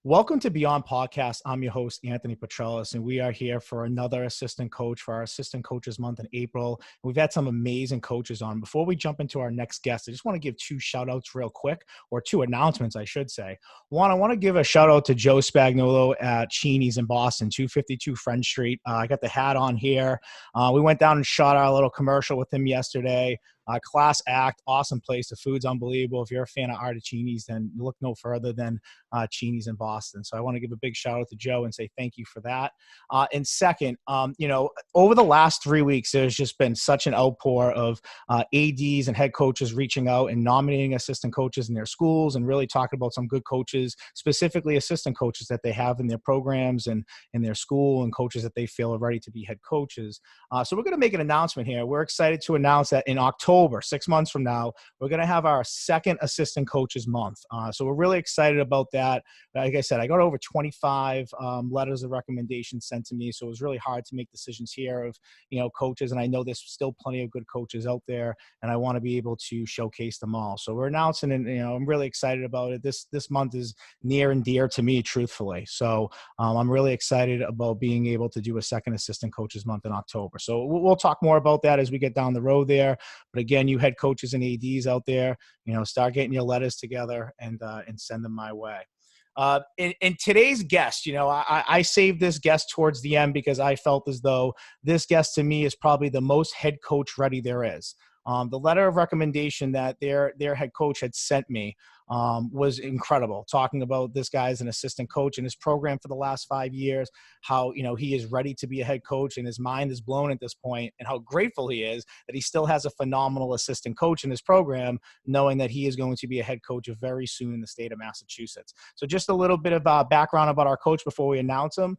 Welcome to Beyond Podcast. I'm your host, Anthony Petrellis, and we are here for another assistant coach for our Assistant Coaches Month in April. We've had some amazing coaches on. Before we jump into our next guest, I just want to give two shout outs real quick, or two announcements, I should say. One, I want to give a shout out to Joe Spagnuolo at Cheney's in Boston, 252 Friend Street. I got the hat on here. We went down and shot our little commercial with him yesterday. Class act, awesome place. The food's unbelievable. If you're a fan of Artachini's, then look no further than Cheney's in Boston. So I want to give a big shout out to Joe and say thank you for that. And second, over the last 3 weeks, there's just been such an outpour of ADs and head coaches reaching out and nominating assistant coaches in their schools and really talking about some good coaches, specifically assistant coaches that they have in their programs and in their school, and coaches that they feel are ready to be head coaches. So we're going to make an announcement here. We're excited to announce that in October, 6 months from now, we're going to have our second Assistant Coaches Month. So we're really excited about that. Like I said, I got over 25 letters of recommendation sent to me, so it was really hard to make decisions here of, coaches, and I know there's still plenty of good coaches out there, and I want to be able to showcase them all. So we're announcing, and I'm really excited about it. This month is near and dear to me, truthfully. So I'm really excited about being able to do a second Assistant Coaches Month in October. So we'll talk more about that as we get down the road there. But again, you head coaches and ADs out there, start getting your letters together and send them my way. In today's guest, I saved this guest towards the end because I felt as though this guest to me is probably the most head coach ready there is. The letter of recommendation that their head coach had sent me was incredible, talking about this guy as an assistant coach in his program for the last 5 years, how, he is ready to be a head coach and his mind is blown at this point, and how grateful he is that he still has a phenomenal assistant coach in his program, knowing that he is going to be a head coach very soon in the state of Massachusetts. So just a little bit of background about our coach before we announce him.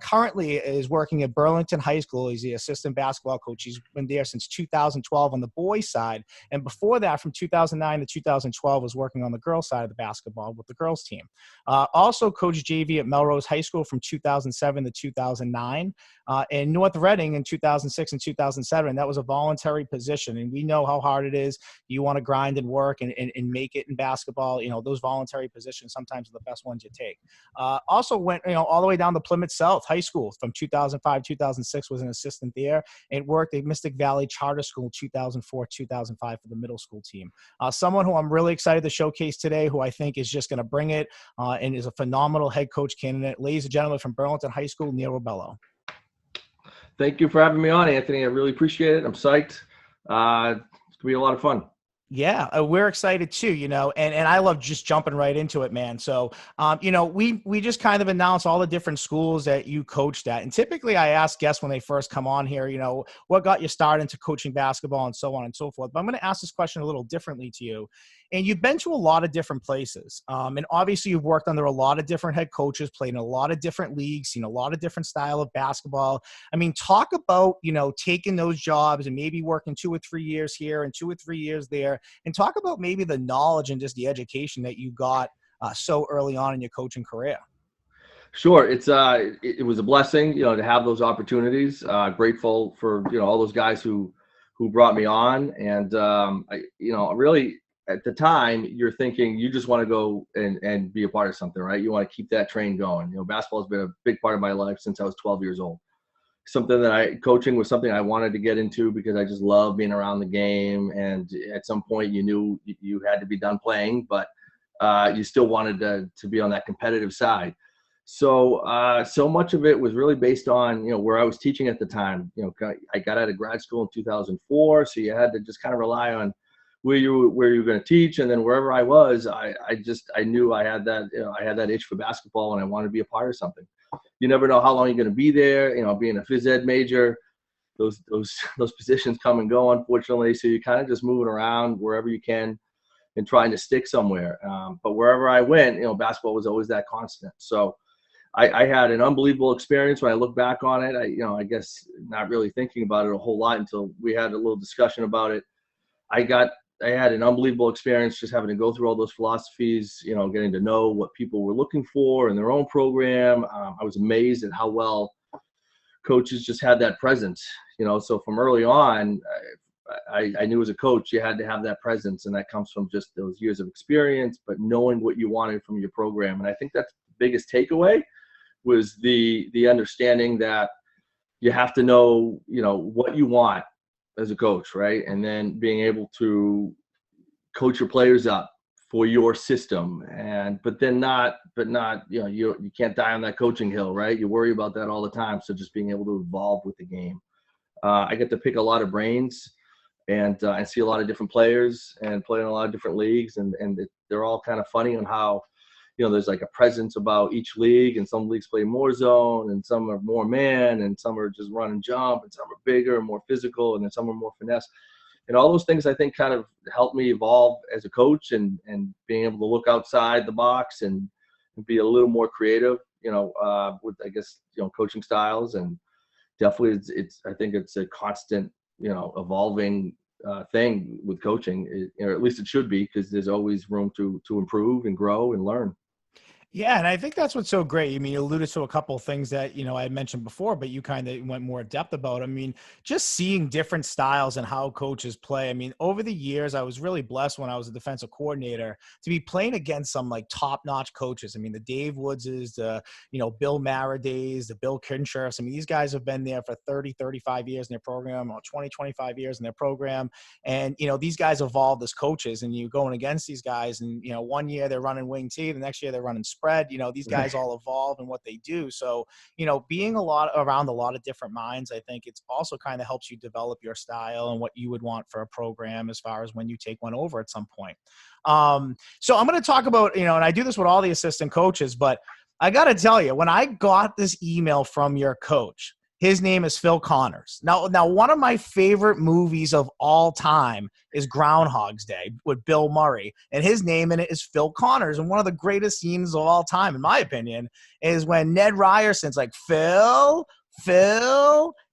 Currently is working at Burlington High School. He's the assistant basketball coach. He's been there since 2012 on the boys side. And before that, from 2009 to 2012, was working on the girls side of the basketball with the girls team. Also coached JV at Melrose High School from 2007 to 2009, and North Reading in 2006 and 2007. That was a voluntary position, and we know how hard it is. You want to grind and work and make it in basketball. Those voluntary positions sometimes are the best ones you take. Also went all the way down to Plymouth South High School from 2005 2006, was an assistant there, and worked at Mystic Valley Charter School 2004 2005 for the middle school team. Someone who I'm really excited to showcase today, who I think is just going to bring it and is a phenomenal head coach candidate. Ladies and gentlemen, from Burlington High School, Coach Rebelo. Thank you for having me on, Anthony. I really appreciate it. I'm psyched. It's going to be a lot of fun. Yeah, we're excited too, and I love just jumping right into it, man. So, we just kind of announce all the different schools that you coached at. And typically I ask guests when they first come on here, what got you started into coaching basketball and so on and so forth. But I'm going to ask this question a little differently to you. And you've been to a lot of different places. And obviously you've worked under a lot of different head coaches, played in a lot of different leagues, seen a lot of different style of basketball. I mean, talk about, taking those jobs and maybe working 2 or 3 years here and 2 or 3 years there, and talk about maybe the knowledge and just the education that you got so early on in your coaching career. Sure. It was a blessing, to have those opportunities. Grateful for, all those guys who brought me on. And, really at the time you're thinking you just want to go and be a part of something, right? You want to keep that train going. Basketball has been a big part of my life since I was 12 years old. Coaching was something I wanted to get into because I just love being around the game. And at some point you knew you had to be done playing, but you still wanted to be on that competitive side. So much of it was really based on, where I was teaching at the time. I got out of grad school in 2004. So you had to just kind of rely on where you were going to teach. And then wherever I was, I knew I had that itch for basketball and I wanted to be a part of something. You never know how long you're going to be there. Being a phys ed major, those positions come and go, unfortunately. So you're kind of just moving around wherever you can and trying to stick somewhere. But wherever I went, basketball was always that constant. So I had an unbelievable experience when I look back on it. I guess not really thinking about it a whole lot until we had a little discussion about it. I had an unbelievable experience just having to go through all those philosophies, getting to know what people were looking for in their own program. I was amazed at how well coaches just had that presence, So from early on, I knew as a coach, you had to have that presence, and that comes from just those years of experience, but knowing what you wanted from your program. And I think that's the biggest takeaway was the understanding that you have to know, what you want as a coach, right? And then being able to coach your players up for your system, but not, you can't die on that coaching hill, right? You worry about that all the time. So just being able to evolve with the game. I get to pick a lot of brains and see a lot of different players and play in a lot of different leagues, and they're all kind of funny on how, there's like a presence about each league, and some leagues play more zone, and some are more man, and some are just run and jump, and some are bigger and more physical, and then some are more finesse. And all those things I think kind of helped me evolve as a coach, and being able to look outside the box and be a little more creative, with, I guess, coaching styles. And definitely I think it's a constant, evolving thing with coaching, or at least it should be, because there's always room to improve and grow and learn. Yeah, and I think that's what's so great. I mean, you alluded to a couple of things that, I had mentioned before, but you kind of went more depth about. I mean, just seeing different styles and how coaches play. I mean, over the years, I was really blessed when I was a defensive coordinator to be playing against some like top-notch coaches. I mean, the Dave Woodses, the, Bill Maradays, the Bill Kinshirfs. I mean, these guys have been there for 30, 35 years in their program, or 20, 25 years in their program. And, these guys evolved as coaches, and you're going against these guys, and, one year they're running wing T, the next year they're running spread. These guys all evolve in what they do. So, being around a lot of different minds, I think it's also kind of helps you develop your style and what you would want for a program as far as when you take one over at some point. So I'm going to talk about, and I do this with all the assistant coaches, but I got to tell you, when I got this email from your coach, his name is Phil Connors. Now, one of my favorite movies of all time is Groundhog's Day with Bill Murray, and his name in it is Phil Connors. And one of the greatest scenes of all time, in my opinion, is when Ned Ryerson's like, Phil,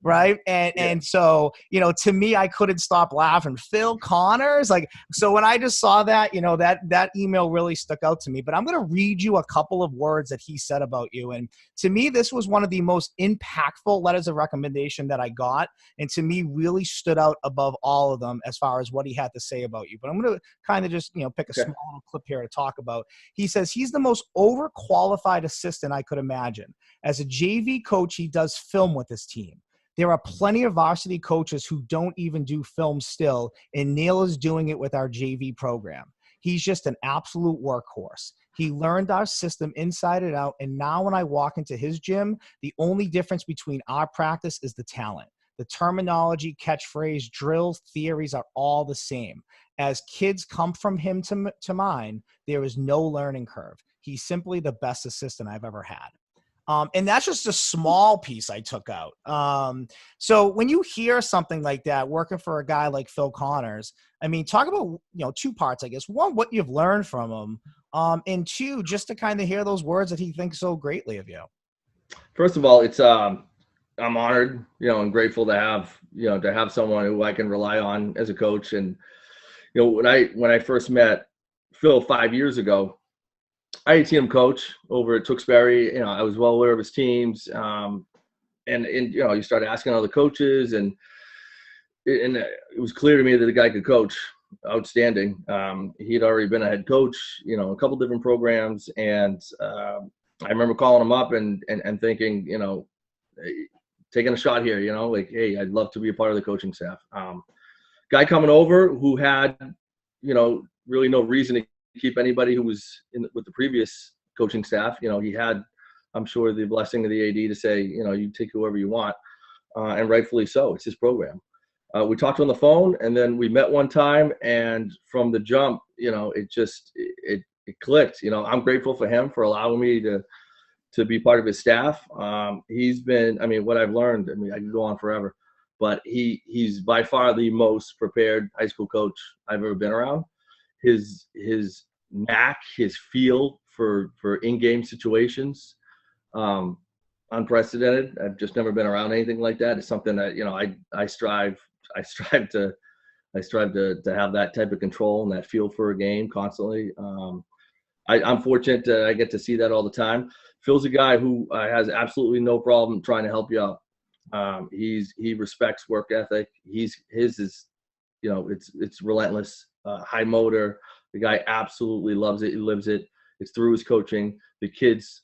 right? And so, to me, I couldn't stop laughing. Phil Connors, like, so when I just saw that, that email really stuck out to me. But I'm going to read you a couple of words that he said about you. And to me, this was one of the most impactful letters of recommendation that I got. And to me, really stood out above all of them as far as what he had to say about you. But I'm going to kind of just, pick a small clip here to talk about. He says, he's the most overqualified assistant I could imagine. As a JV coach, he does film with his team. There are plenty of varsity coaches who don't even do film still, and Neil is doing it with our JV program. He's just an absolute workhorse. He learned our system inside and out, and now when I walk into his gym, the only difference between our practice is the talent. The terminology, catchphrase, drills, theories are all the same. As kids come from him to mine, there is no learning curve. He's simply the best assistant I've ever had. And that's just a small piece I took out. So when you hear something like that, working for a guy like Phil Connors, I mean, talk about, two parts, I guess. One, what you've learned from him. And two, just to kind of hear those words that he thinks so greatly of you. First of all, it's, I'm honored, and grateful to have someone who I can rely on as a coach. And, when I first met Phil 5 years ago, I had seen him coach over at Tewksbury. I was well aware of his teams. And you start asking other coaches, and it was clear to me that the guy could coach outstanding. He had already been a head coach, a couple different programs. And I remember calling him up and thinking, taking a shot here, like, hey, I'd love to be a part of the coaching staff. Guy coming over who had, really no reason to keep anybody who was with the previous coaching staff. He had, I'm sure, the blessing of the AD to say, you take whoever you want, and rightfully so. It's his program. We talked on the phone, and then we met one time, and from the jump, it clicked. I'm grateful for him for allowing me to be part of his staff. He's been, what I've learned, I can go on forever, but he's by far the most prepared high school coach I've ever been around. His knack, his feel for in-game situations, unprecedented. I've just never been around anything like that. It's something that I strive to have that type of control and that feel for a game constantly. I'm fortunate that I get to see that all the time. Phil's a guy who has absolutely no problem trying to help you out. He respects work ethic. His is it's relentless, high motor. The guy absolutely loves it. He lives it. It's through his coaching. The kids,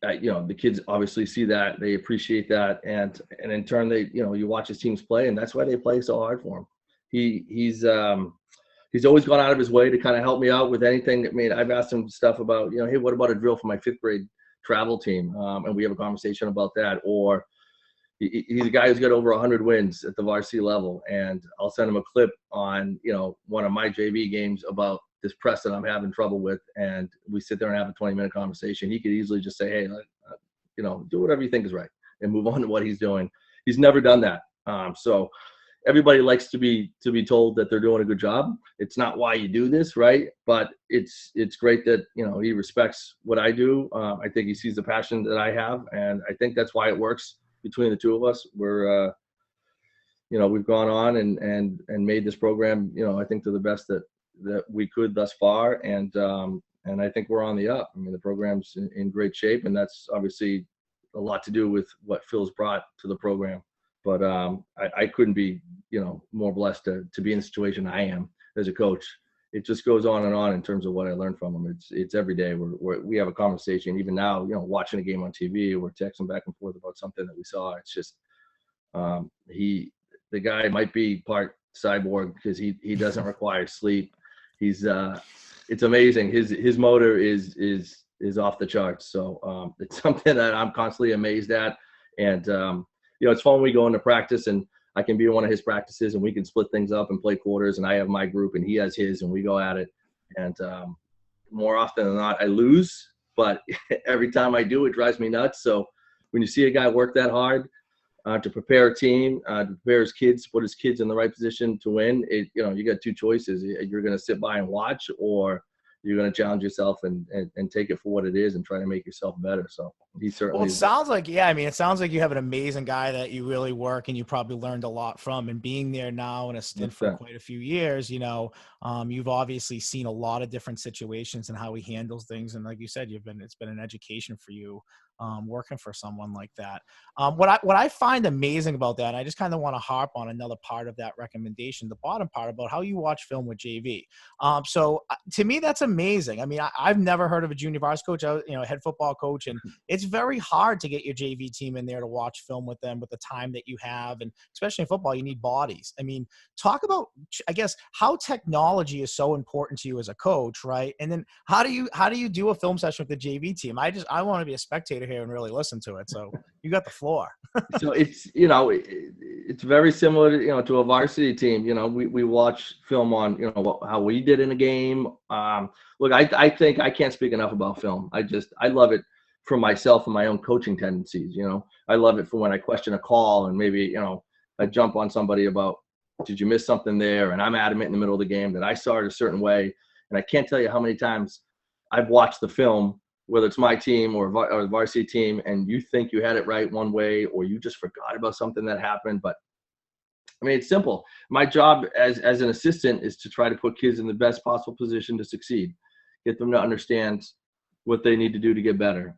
the kids obviously see that, they appreciate that, and in turn, they, you watch his teams play, and that's why they play so hard for him. He's always gone out of his way to kind of help me out with anything. I mean, I've asked him stuff about, hey, what about a drill for my 5th grade travel team? And we have a conversation about that. Or he's a guy who's got over 100 wins at the varsity level, and I'll send him a clip on, one of my JV games about this press that I'm having trouble with, and we sit there and have a 20-minute conversation. He could easily just say, hey, do whatever you think is right, and move on to what he's doing. He's never done that. So everybody likes to be told that they're doing a good job. It's not why you do this, right? But it's great that, he respects what I do. I think he sees the passion that I have, and I think that's why it works between the two of us. We're, we've gone on and made this program, I think, to the best that we could thus far. And I think we're on the up. I mean, the program's in great shape, and that's obviously a lot to do with what Phil's brought to the program. But I couldn't be, more blessed to be in the situation I am as a coach. It just goes on and on in terms of what I learned from him. It's every day we have a conversation. Even now, watching a game on TV, we're texting back and forth about something that we saw. It's just the guy might be part cyborg because he doesn't require sleep. He's it's amazing. His motor is off the charts. So it's something that I'm constantly amazed at. And it's fun when we go into practice and I can be in one of his practices and we can split things up and play quarters, and I have my group and he has his, and we go at it. And more often than not, I lose, but every time I do, it drives me nuts. So when you see a guy work that hard to prepare a team, to prepare his kids, put his kids in the right position to win, you got 2 choices. You're going to sit by and watch, or you're going to challenge yourself and take it for what it is and try to make yourself better. So he certainly. Well, it sounds like, it sounds like you have an amazing guy that you really work and you probably learned a lot from, and being there now in a stint for quite a few years, you've obviously seen a lot of different situations and how he handles things. And like you said, it's been an education for you working for someone like that. What I find amazing about that, and I just kind of want to harp on another part of that recommendation, the bottom part about how you watch film with JV. So to me, that's amazing. I mean, I've never heard of a junior varsity coach, a head football coach, and it's very hard to get your JV team in there to watch film with them with the time that you have. And especially in football, you need bodies. I mean, talk about, I guess, how technology is so important to you as a coach, right? And then how do you do a film session with the JV team? I want to be a spectator here and really listen to it. So you got the floor. So it's very similar to a varsity team. We watch film on how we did in a game. Look, I think I can't speak enough about film. I love it for myself and my own coaching tendencies. I love it for when I question a call and maybe I jump on somebody about, did you miss something there? And I'm adamant in the middle of the game that I saw it a certain way. And I can't tell you how many times I've watched the film, whether it's my team or the varsity team, and you think you had it right one way, or you just forgot about something that happened. But I mean, it's simple. My job as an assistant is to try to put kids in the best possible position to succeed, get them to understand what they need to do to get better.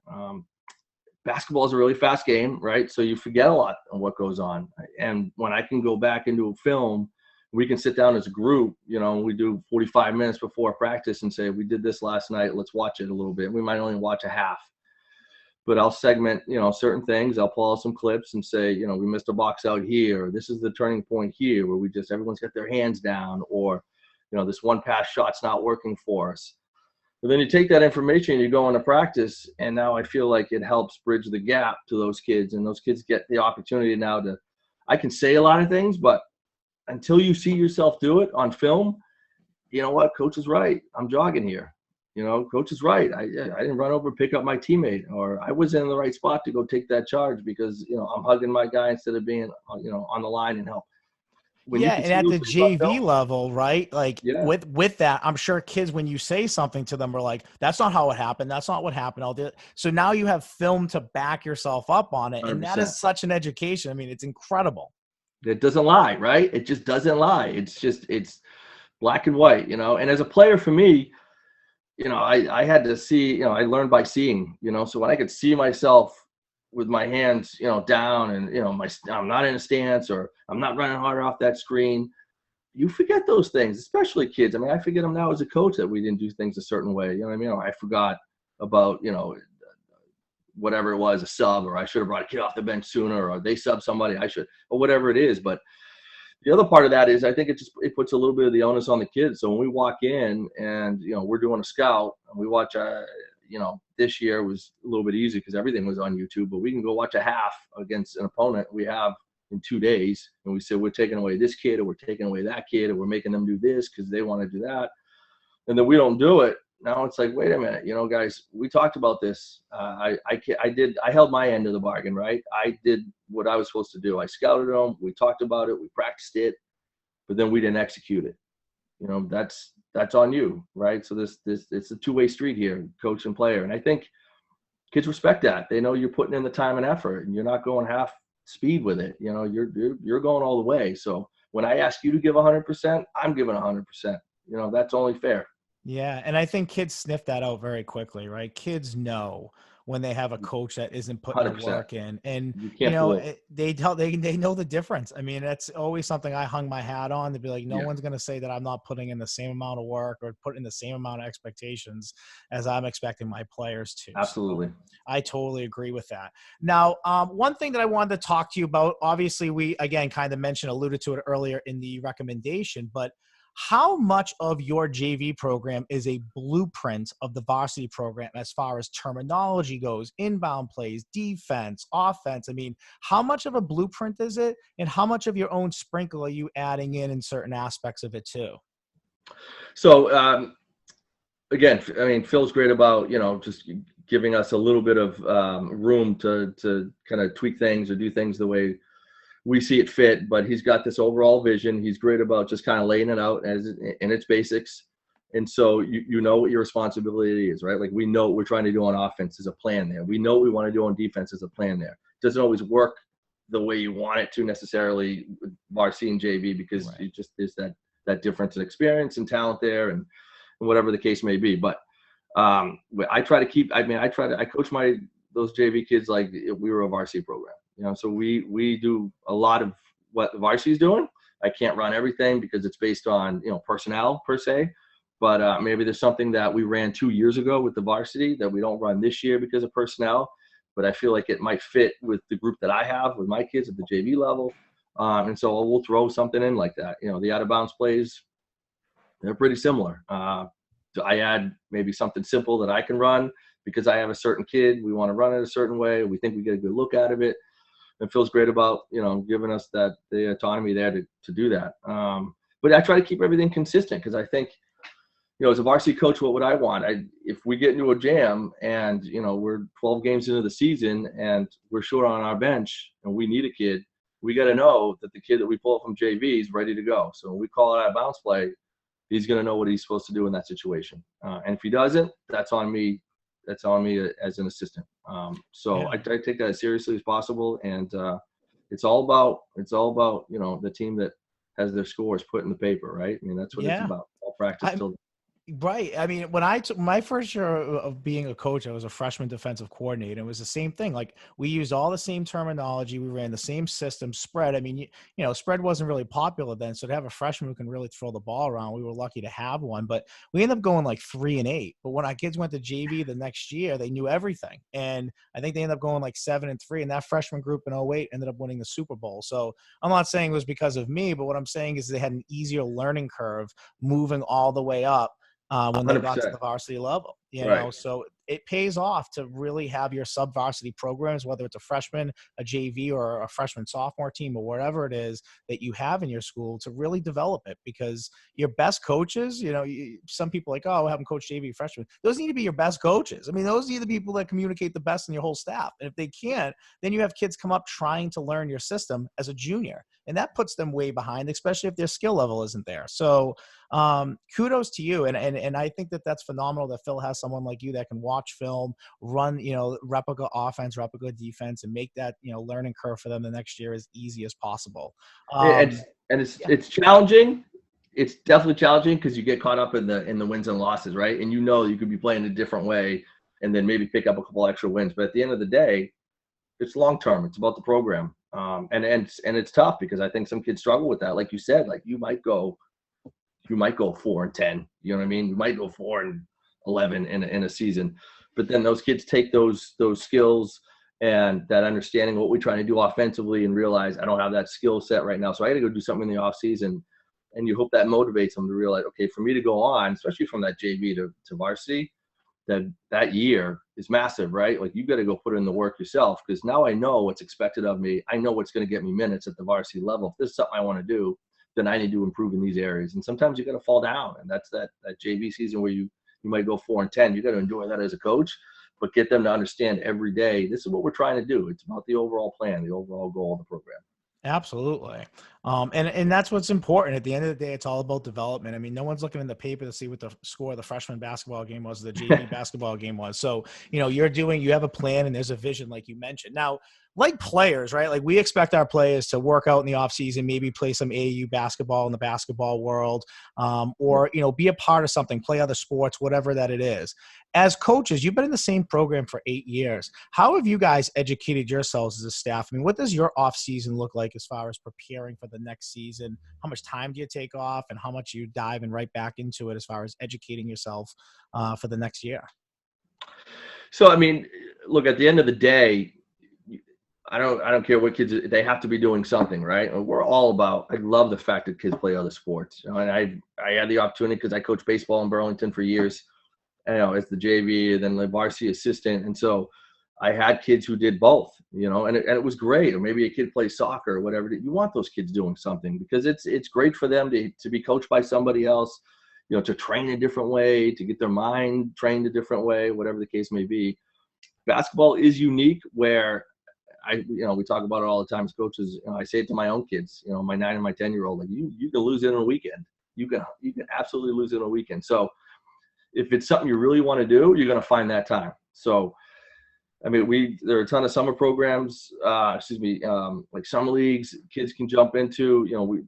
Basketball is a really fast game, right? So you forget a lot of what goes on. And when I can go back into a film, we can sit down as a group, we do 45 minutes before practice and say, we did this last night, let's watch it a little bit. We might only watch a half, but I'll segment, certain things. I'll pull out some clips and say, we missed a box out here. This is the turning point here where everyone's got their hands down, or, this one pass shot's not working for us. But then you take that information and you go into practice, and now I feel like it helps bridge the gap to those kids, and those kids get the opportunity now I can say a lot of things, but until you see yourself do it on film, you know what? Coach is right. I'm jogging here. Coach is right. I didn't run over and pick up my teammate, or I was in the right spot to go take that charge because, I'm hugging my guy instead of being, on the line and help. And at the JV level, right? Like with that, I'm sure kids, when you say something to them, are like, that's not how it happened. That's not what happened. I'll do it. So now you have film to back yourself up on it. 100%. And that is such an education. I mean, it's incredible. It doesn't lie, right? It just doesn't lie. It's black and white, And as a player for me, I had to see, I learned by seeing, so when I could see myself with my hands, down and, I'm not in a stance, or I'm not running hard off that screen, you forget those things, especially kids. I mean, I forget them now as a coach that we didn't do things a certain way. You know what I mean? Or I forgot about, whatever it was, a sub, or I should have brought a kid off the bench sooner, or they sub somebody, I should, or whatever it is. But the other part of that is I think it puts a little bit of the onus on the kids. So when we walk in and, we're doing a scout and we watch, this year was a little bit easy because everything was on YouTube, but we can go watch a half against an opponent we have in 2 days. And we say, we're taking away this kid, or we're taking away that kid, or we're making them do this because they want to do that. And then we don't do it. Now it's like, wait a minute, guys, we talked about this. I held my end of the bargain, right? I did what I was supposed to do. I scouted them. We talked about it. We practiced it, but then we didn't execute it. That's on you, right? So it's a two-way street here, coach and player. And I think kids respect that. They know you're putting in the time and effort, and you're not going half speed with it. You're going all the way. So when I ask you to give 100%, I'm giving 100%. That's only fair. Yeah, and I think kids sniff that out very quickly, right? Kids know when they have a coach that isn't putting 100%. the work in, and they know the difference. I mean, that's always something I hung my hat on, to be like, no one's going to say that I'm not putting in the same amount of work or putting in the same amount of expectations as I'm expecting my players to. Absolutely. So I totally agree with that. Now, one thing that I wanted to talk to you about, obviously we, again, kind of alluded to it earlier in the recommendation, but how much of your JV program is a blueprint of the varsity program as far as terminology goes, inbound plays, defense, offense? I mean, how much of a blueprint is it, and how much of your own sprinkle are you adding in certain aspects of it too? So, again, I mean, Phil's great about, just giving us a little bit of room to kind of tweak things or do things the way we see it fit, but he's got this overall vision. He's great about just kind of laying it out in its basics. And so you know what your responsibility is, right? Like, we know what we're trying to do on offense is a plan there. We know what we want to do on defense is a plan there. It doesn't always work the way you want it to necessarily with varsity and JV, because it just is that difference in experience and talent there, and whatever the case may be. But I coach those JV kids like we were a varsity program. So we do a lot of what the varsity is doing. I can't run everything because it's based on, personnel per se, but maybe there's something that we ran 2 years ago with the varsity that we don't run this year because of personnel, but I feel like it might fit with the group that I have with my kids at the JV level. And so we'll throw something in like that. The out of bounds plays, they're pretty similar. I add maybe something simple that I can run because I have a certain kid. We want to run it a certain way. We think we get a good look out of it. It feels great about, giving us the autonomy there to do that. But I try to keep everything consistent because I think, as a varsity coach, what would I want? If we get into a jam and, we're 12 games into the season and we're short on our bench and we need a kid, we got to know that the kid that we pull from JV is ready to go. So when we call it out of bounds play, he's going to know what he's supposed to do in that situation. And if he doesn't, that's on me. That's on me as an assistant. I take that as seriously as possible. And it's all about, the team that has their scores put in the paper, right? I mean, that's what it's about. All practice till. Right. I mean, when I took my first year of being a coach, I was a freshman defensive coordinator. It was the same thing. Like, we used all the same terminology. We ran the same system, spread. I mean, spread wasn't really popular then. So to have a freshman who can really throw the ball around, we were lucky to have one, but we ended up going like 3-8. But when our kids went to JV the next year, they knew everything. And I think they ended up going like 7-3. And that freshman group in 08 ended up winning the Super Bowl. So I'm not saying it was because of me, but what I'm saying is they had an easier learning curve moving all the way up. When they 100%. got to the varsity level, so it pays off to really have your sub varsity programs, whether it's a freshman, a JV, or a freshman sophomore team, or whatever it is that you have in your school, to really develop it. Because your best coaches, some people like, oh, I haven't coached JV freshmen. Those need to be your best coaches. I mean, those are the people that communicate the best in your whole staff. And if they can't, then you have kids come up trying to learn your system as a junior, and that puts them way behind, especially if their skill level isn't there. So kudos to you. And I think that that's phenomenal that Phil has someone like you that can watch film, run, replica offense, replica defense, and make that, learning curve for them the next year as easy as possible. It's challenging. It's definitely challenging because you get caught up in the wins and losses, right? And you could be playing a different way and then maybe pick up a couple extra wins. But at the end of the day, it's long term. It's about the program. And it's tough because I think some kids struggle with that. Like you said, like you might go 4-10. You know what I mean? You might go 4-11 in a season, but then those kids take those skills and that understanding of what we're trying to do offensively and realize I don't have that skill set right now, so I got to go do something in the off season. And you hope that motivates them to realize, okay, for me to go on, especially from that JV to varsity, that year is massive, right? Like you got to go put in the work yourself, because now I know what's expected of me. I know what's going to get me minutes at the varsity level. If this is something I want to do, then I need to improve in these areas. And sometimes you got to fall down, and that's that JV season where you might go 4-10. You got to enjoy that as a coach, but get them to understand every day, this is what we're trying to do. It's about the overall plan, the overall goal of the program. Absolutely. And that's what's important. At the end of the day, it's all about development. I mean, no one's looking in the paper to see what the score of the freshman basketball game was, the JV basketball game was. So, you have a plan and there's a vision, like you mentioned. Now, like players, right? Like we expect our players to work out in the off season, maybe play some AAU basketball in the basketball world, or, be a part of something, play other sports, whatever that it is. As coaches, you've been in the same program for 8 years. How have you guys educated yourselves as a staff? I mean, what does your off season look like as far as preparing for the next season? How much time do you take off, and how much you dive and right back into it as far as educating yourself for the next year? So, I mean, look, at the end of the day, I don't care what kids, they have to be doing something, right? And we're all about, I love the fact that kids play other sports. And I had the opportunity because I coached baseball in Burlington for years, as the JV and then the varsity assistant. And so I had kids who did both, and it was great. Or maybe a kid plays soccer or whatever. You want those kids doing something because it's great for them to be coached by somebody else, to train a different way, to get their mind trained a different way, whatever the case may be. Basketball is unique where we talk about it all the time as coaches. I say it to my own kids, my 9 and my 10-year-old, like you can lose it in a weekend. You can absolutely lose it in a weekend. So if it's something you really want to do, you're going to find that time. So, I mean, there are a ton of summer programs, like summer leagues kids can jump into. We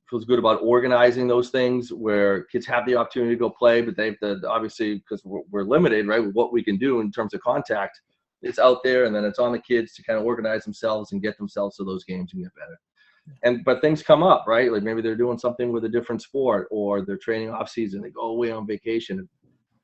feels good about organizing those things where kids have the opportunity to go play, but they have to, obviously, because we're limited, right, with what we can do in terms of contact. It's out there, and then it's on the kids to kind of organize themselves and get themselves to those games and get better. But things come up, right? Like maybe they're doing something with a different sport, or they're training off season. They go away on vacation.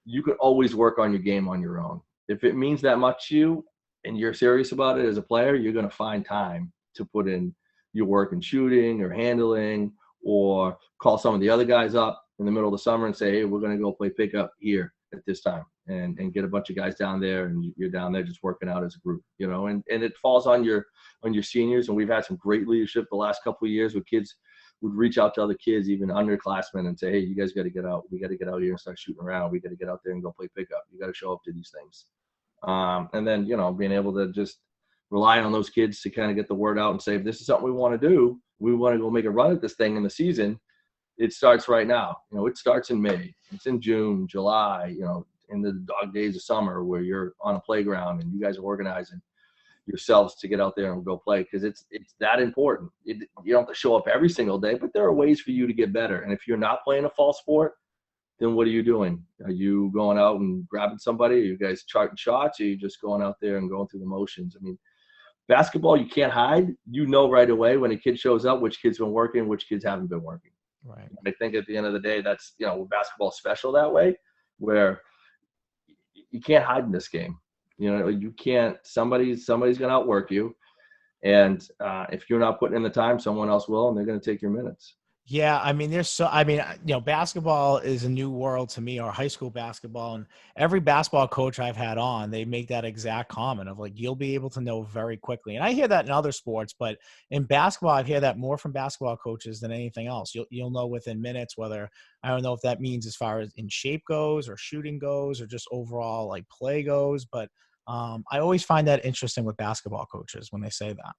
You can always work on your game on your own. If it means that much to you and you're serious about it as a player, you're going to find time to put in your work in shooting or handling, or call some of the other guys up in the middle of the summer and say, hey, we're going to go play pickup here at this time, and get a bunch of guys down there, and you're down there just working out as a group, and it falls on your seniors. And we've had some great leadership the last couple of years where kids would reach out to other kids, even underclassmen, and say, hey, you guys got to get out. We got to get out here and start shooting around. We got to get out there and go play pickup. You got to show up to these things. And then, being able to just rely on those kids to kind of get the word out and say, if this is something we want to do, we want to go make a run at this thing in the season. It starts right now. It starts in May. It's in June, July, in the dog days of summer where you're on a playground and you guys are organizing yourselves to get out there and go play, because it's that important. You don't have to show up every single day, but there are ways for you to get better. And if you're not playing a fall sport, then what are you doing? Are you going out and grabbing somebody? Are you guys charting shots? Or are you just going out there and going through the motions? I mean, basketball, you can't hide. Right away when a kid shows up, which kid's been working, which kids haven't been working. Right. I think at the end of the day, that's, basketball is special that way, where you can't hide in this game. You can't, somebody's going to outwork you. And if you're not putting in the time, someone else will, and they're going to take your minutes. Yeah, I mean, basketball is a new world to me, or high school basketball. And every basketball coach I've had on, they make that exact comment of like, you'll be able to know very quickly. And I hear that in other sports, but in basketball, I hear that more from basketball coaches than anything else. You'll know within minutes whether, I don't know if that means as far as in shape goes or shooting goes or just overall like play goes. But I always find that interesting with basketball coaches when they say that.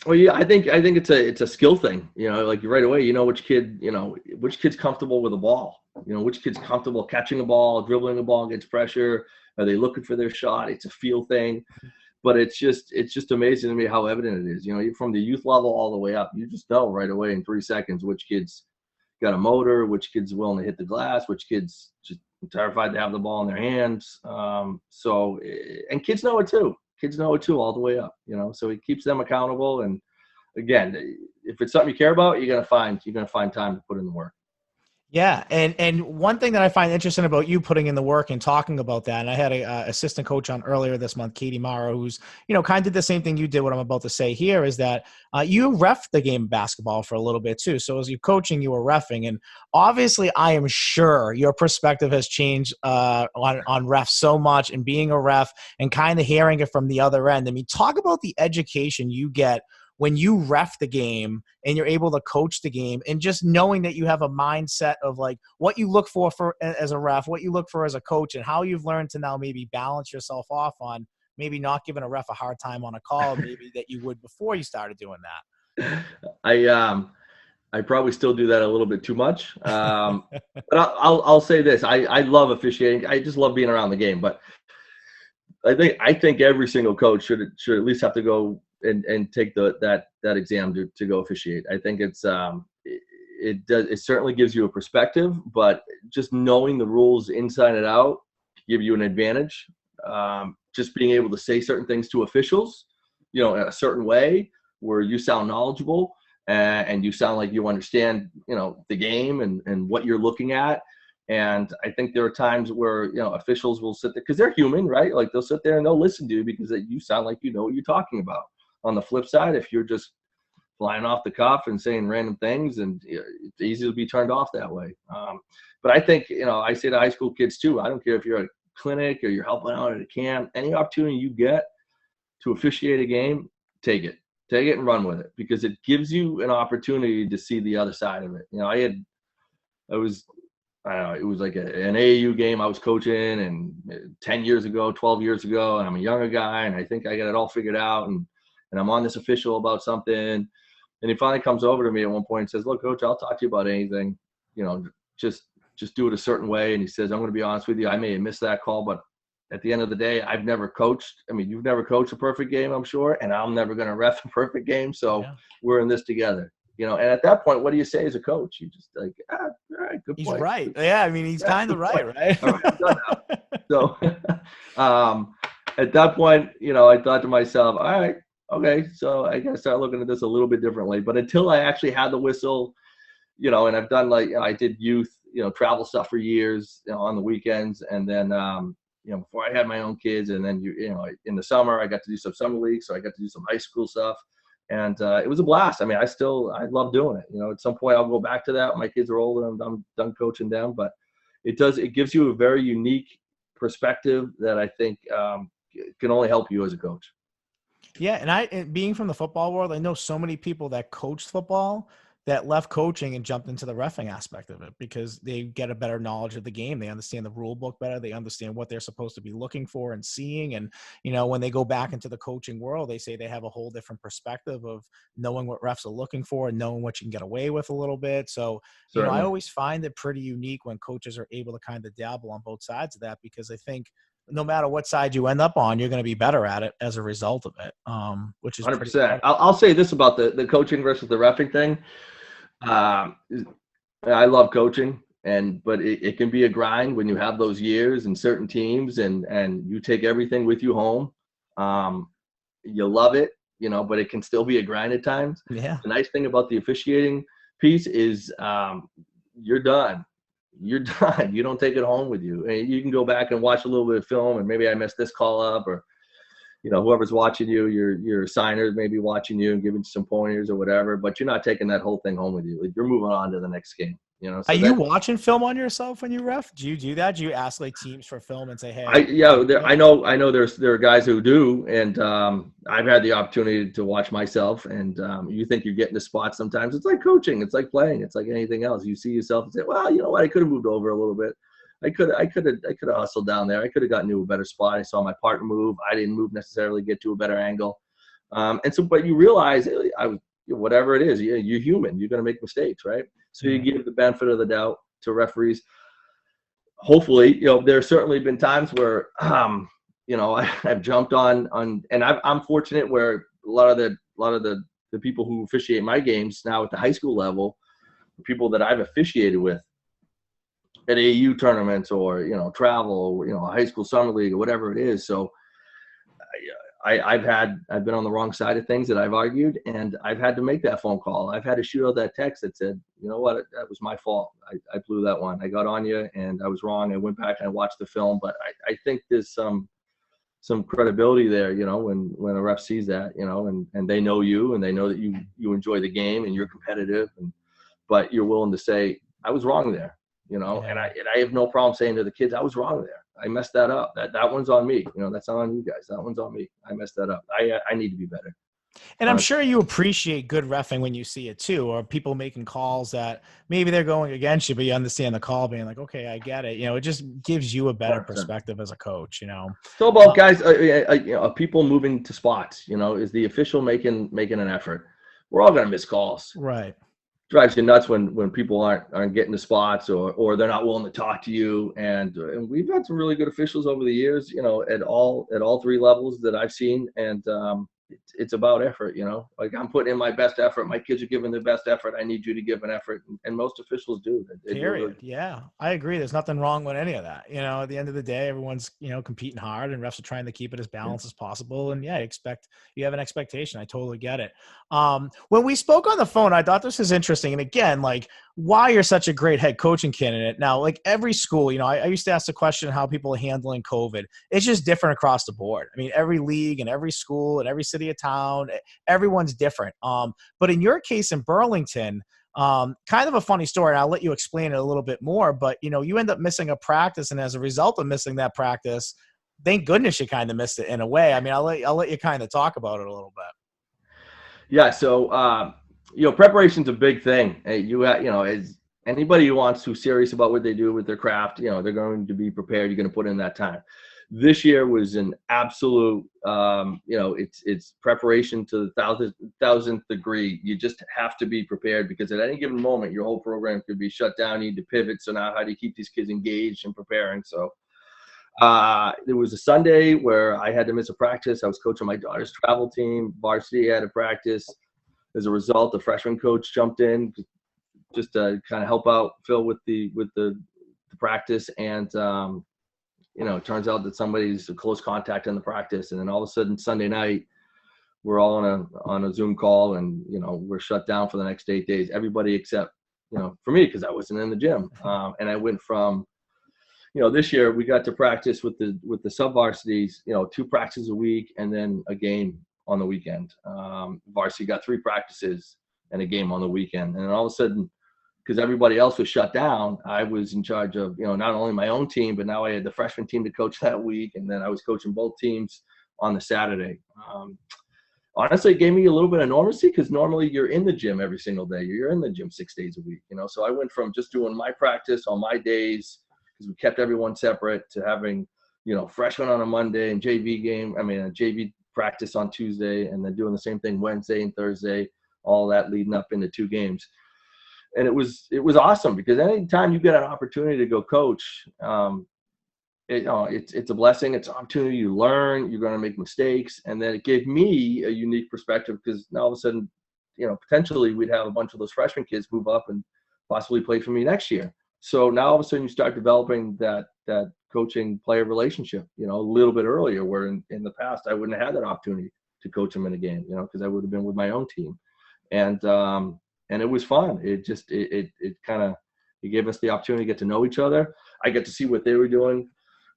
Well, yeah, I think it's a skill thing. Like right away, which kid's comfortable with the ball. Which kid's comfortable catching a ball, dribbling a ball against pressure. Are they looking for their shot? It's a feel thing, but it's just amazing to me how evident it is. From the youth level all the way up, you just know right away in 3 seconds which kid's got a motor, which kid's willing to hit the glass, which kid's just terrified to have the ball in their hands. And kids know it too. Kids know it too all the way up, so it keeps them accountable. And again, if it's something you care about, you're gonna find time to put in the work. Yeah. And one thing that I find interesting about you putting in the work and talking about that, and I had a assistant coach on earlier this month, Katie Morrow, who's, kind of did the same thing you did, what I'm about to say here, is that you ref the game of basketball for a little bit too. So as you're coaching, you were reffing. And obviously I am sure your perspective has changed on refs so much, and being a ref and kind of hearing it from the other end. I mean, talk about the education you get when you ref the game and you're able to coach the game, and just knowing that you have a mindset of like what you look for as a ref, what you look for as a coach, and how you've learned to now maybe balance yourself off on maybe not giving a ref a hard time on a call, maybe that you would before you started doing that. I probably still do that a little bit too much. But I'll say this. I love officiating. I just love being around the game. But I think every single coach should at least have to go and take that exam to go officiate. I think it certainly gives you a perspective, but just knowing the rules inside and out give you an advantage. Just being able to say certain things to officials, in a certain way where you sound knowledgeable and you sound like you understand, the game and what you're looking at. And I think there are times where, officials will sit there because they're human, right? Like they'll sit there and they'll listen to you because you sound like you know what you're talking about. On the flip side, if you're just flying off the cuff and saying random things, and it's easy to be turned off that way. But I think, I say to high school kids too, I don't care if you're at a clinic or you're helping out at a camp, any opportunity you get to officiate a game, take it and run with it, because it gives you an opportunity to see the other side of it. It was like an AAU game I was coaching, and 10 years ago, 12 years ago, and I'm a younger guy, and I think I got it all figured out, and I'm on this official about something, and he finally comes over to me at one point and says, "Look, Coach, I'll talk to you about anything, just do it a certain way." And he says, "I'm going to be honest with you, I may have missed that call, but at the end of the day, I've never coached. I mean, you've never coached a perfect game, I'm sure, and I'm never going to ref a perfect game, so we're in this together." And at that point, what do you say as a coach? You just like, all right, good point. He's right. Yeah, I mean, he's kind of right? All right, I'm done now. So at that point, I thought to myself, all right, okay, so I got to start looking at this a little bit differently. But until I actually had the whistle, and I've done I did youth, travel stuff for years, on the weekends. And then, before I had my own kids, and then, in the summer, I got to do some summer leagues. So I got to do some high school stuff. And it was a blast. I mean, I love doing it. At some point I'll go back to that when my kids are older and I'm done coaching them. But it gives you a very unique perspective that I think can only help you as a coach. Yeah. And being from the football world, I know so many people that coached football that left coaching and jumped into the reffing aspect of it, because they get a better knowledge of the game. They understand the rule book better. They understand what they're supposed to be looking for and seeing. And, when they go back into the coaching world, they say they have a whole different perspective of knowing what refs are looking for and knowing what you can get away with a little bit. So, I always find it pretty unique when coaches are able to kind of dabble on both sides of that, because I think no matter what side you end up on, you're going to be better at it as a result of it, which is 100%. I'll say this about the coaching versus the reffing thing. I love coaching, but it can be a grind when you have those years and certain teams, and you take everything with you home. You love it, but it can still be a grind at times. Yeah. The nice thing about the officiating piece is you're done. You're done. You don't take it home with you. And you can go back and watch a little bit of film, and maybe I messed this call up, or whoever's watching you, your signer maybe watching you and giving some pointers or whatever, but you're not taking that whole thing home with you. Like, you're moving on to the next game. So are you watching film on yourself when you ref? Do you do that? Do you ask teams for film and say, "Hey"? I know there are guys who do, and I've had the opportunity to watch myself. And you think you're getting the spot sometimes. It's like coaching. It's like playing. It's like anything else. You see yourself and say, "Well, you know what? I could have moved over a little bit. I could have hustled down there. I could have gotten to a better spot. I saw my partner move. I didn't move necessarily, get to a better angle." But you realize whatever it is, you're human. You're going to make mistakes, right? So you give the benefit of the doubt to referees. Hopefully, there's certainly been times where, I've jumped on, and I'm fortunate where a lot of the people who officiate my games now at the high school level, people that I've officiated with at AAU tournaments, or travel, or high school summer league, or whatever it is. So I've been on the wrong side of things that I've argued, and I've had to make that phone call. I've had to shoot out that text that said, you know what, that was my fault. I blew that one. I got on you and I was wrong. I went back and I watched the film, but I think there's some credibility there, when a ref sees that, and they know you and they know that you enjoy the game and you're competitive, but you're willing to say, I was wrong there, and I have no problem saying to the kids, I was wrong there. I messed that up. That one's on me. That's not on you guys. That one's on me. I messed that up. I need to be better. And I'm sure you appreciate good reffing when you see it too, or people making calls that maybe they're going against you, but you understand the call being like, okay, I get it. It just gives you a better 100%. Perspective as a coach, So about guys, people moving to spots, is the official making an effort. We're all going to miss calls. Right. Drives you nuts when people aren't getting the spots or they're not willing to talk to you. And we've had some really good officials over the years, at all three levels that I've seen. And it's about effort, like I'm putting in my best effort. My kids are giving their best effort. I need you to give an effort. And most officials do. Period. Yeah, I agree. There's nothing wrong with any of that. At the end of the day, everyone's, competing hard and refs are trying to keep it as balanced as possible. And yeah, you have an expectation. I totally get it. When we spoke on the phone, I thought this was interesting. And again, like why you're such a great head coaching candidate. Now, like every school, I used to ask the question how people are handling COVID. It's just different across the board. I mean, every league and every school and every city or town, everyone's different. But in your case in Burlington, kind of a funny story, and I'll let you explain it a little bit more, but you end up missing a practice, and as a result of missing that practice, thank goodness you kind of missed it in a way. I mean, I'll let you kind of talk about it a little bit. Yeah. So, preparation's a big thing. As anybody who's serious about what they do with their craft, they're going to be prepared. You're going to put in that time. This year was an absolute, it's preparation to the thousandth degree. You just have to be prepared because at any given moment, your whole program could be shut down. You need to pivot. So now how do you keep these kids engaged and preparing? So there was a Sunday where I had to miss a practice. I was coaching my daughter's travel team. Varsity had a practice. As a result, the freshman coach jumped in just to kind of help out Phil with the practice. And, it turns out that somebody's a close contact in the practice. And then all of a sudden Sunday night, we're all on a Zoom call and, we're shut down for the next 8 days, everybody except, for me, because I wasn't in the gym. And I went from, this year we got to practice with the sub varsities, 2 practices a week and then a game on the weekend. Varsity got 3 practices and a game on the weekend. And then all of a sudden, because everybody else was shut down, I was in charge of, not only my own team, but now I had the freshman team to coach that week. And then I was coaching both teams on the Saturday. Honestly, it gave me a little bit of normalcy because normally you're in the gym every single day. You're in the gym 6 days a week, So I went from just doing my practice on my days because we kept everyone separate to having, freshman on a Monday and a JV practice on Tuesday and then doing the same thing Wednesday and Thursday, all that leading up into 2 games. And it was awesome because anytime you get an opportunity to go coach, it's a blessing. It's an opportunity to learn. You're going to make mistakes. And then it gave me a unique perspective because now all of a sudden, potentially we'd have a bunch of those freshman kids move up and possibly play for me next year. So now all of a sudden you start developing that coaching player relationship, a little bit earlier, where in the past I wouldn't have had that opportunity to coach them in a game, because I would have been with my own team. And it was fun. It just, it gave us the opportunity to get to know each other. I get to see what they were doing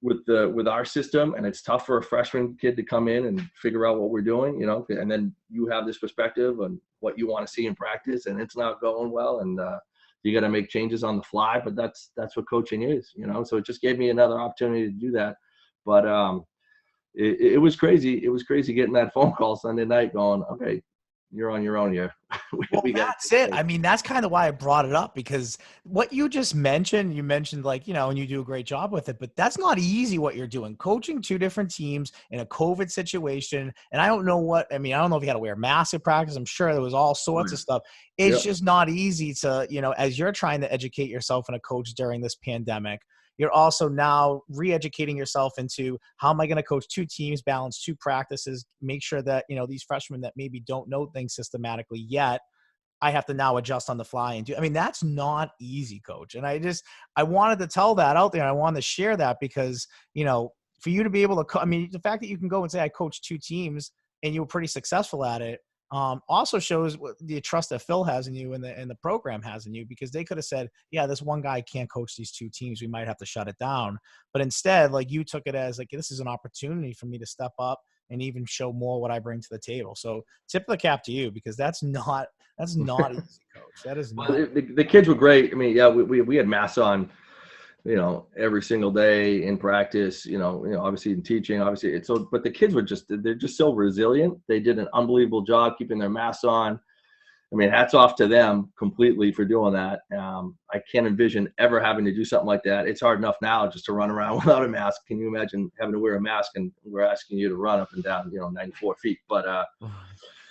with our system. And it's tough for a freshman kid to come in and figure out what we're doing, and then you have this perspective on what you want to see in practice and it's not going well. And, you got to make changes on the fly, but that's what coaching is, so it just gave me another opportunity to do that. But, it was crazy. It was crazy getting that phone call Sunday night going, okay, you're on your own here. That's it. I mean, that's kind of why I brought it up because what you just mentioned, like, and you do a great job with it, but that's not easy what you're doing. Coaching 2 different teams in a COVID situation. And I don't know if you had to wear masks at practice. I'm sure there was all sorts of stuff. It's just not easy to, as you're trying to educate yourself and a coach during this pandemic, you're also now re-educating yourself into how am I going to coach 2 teams, balance 2 practices, make sure that, these freshmen that maybe don't know things systematically yet, I have to now adjust on the fly and do. I mean, that's not easy, coach. And I wanted to tell that out there. I wanted to share that because, for you to be able to, I mean, the fact that you can go and say, I coached 2 teams and you were pretty successful at it, also shows what the trust that Phil has in you and the program has in you, because they could have said, yeah, this one guy can't coach these 2 teams. We might have to shut it down. But instead, like, you took it as like, this is an opportunity for me to step up and even show more what I bring to the table. So tip of the cap to you, because that's not easy, coach. That is Well, not. the kids were great. I mean, yeah, we had masks on, every single day in practice, obviously in teaching, obviously it's so, but the kids they're just so resilient. They did an unbelievable job keeping their masks on. I mean, hats off to them completely for doing that. I can't envision ever having to do something like that. It's hard enough now just to run around without a mask. Can you imagine having to wear a mask and we're asking you to run up and down, 94 feet? But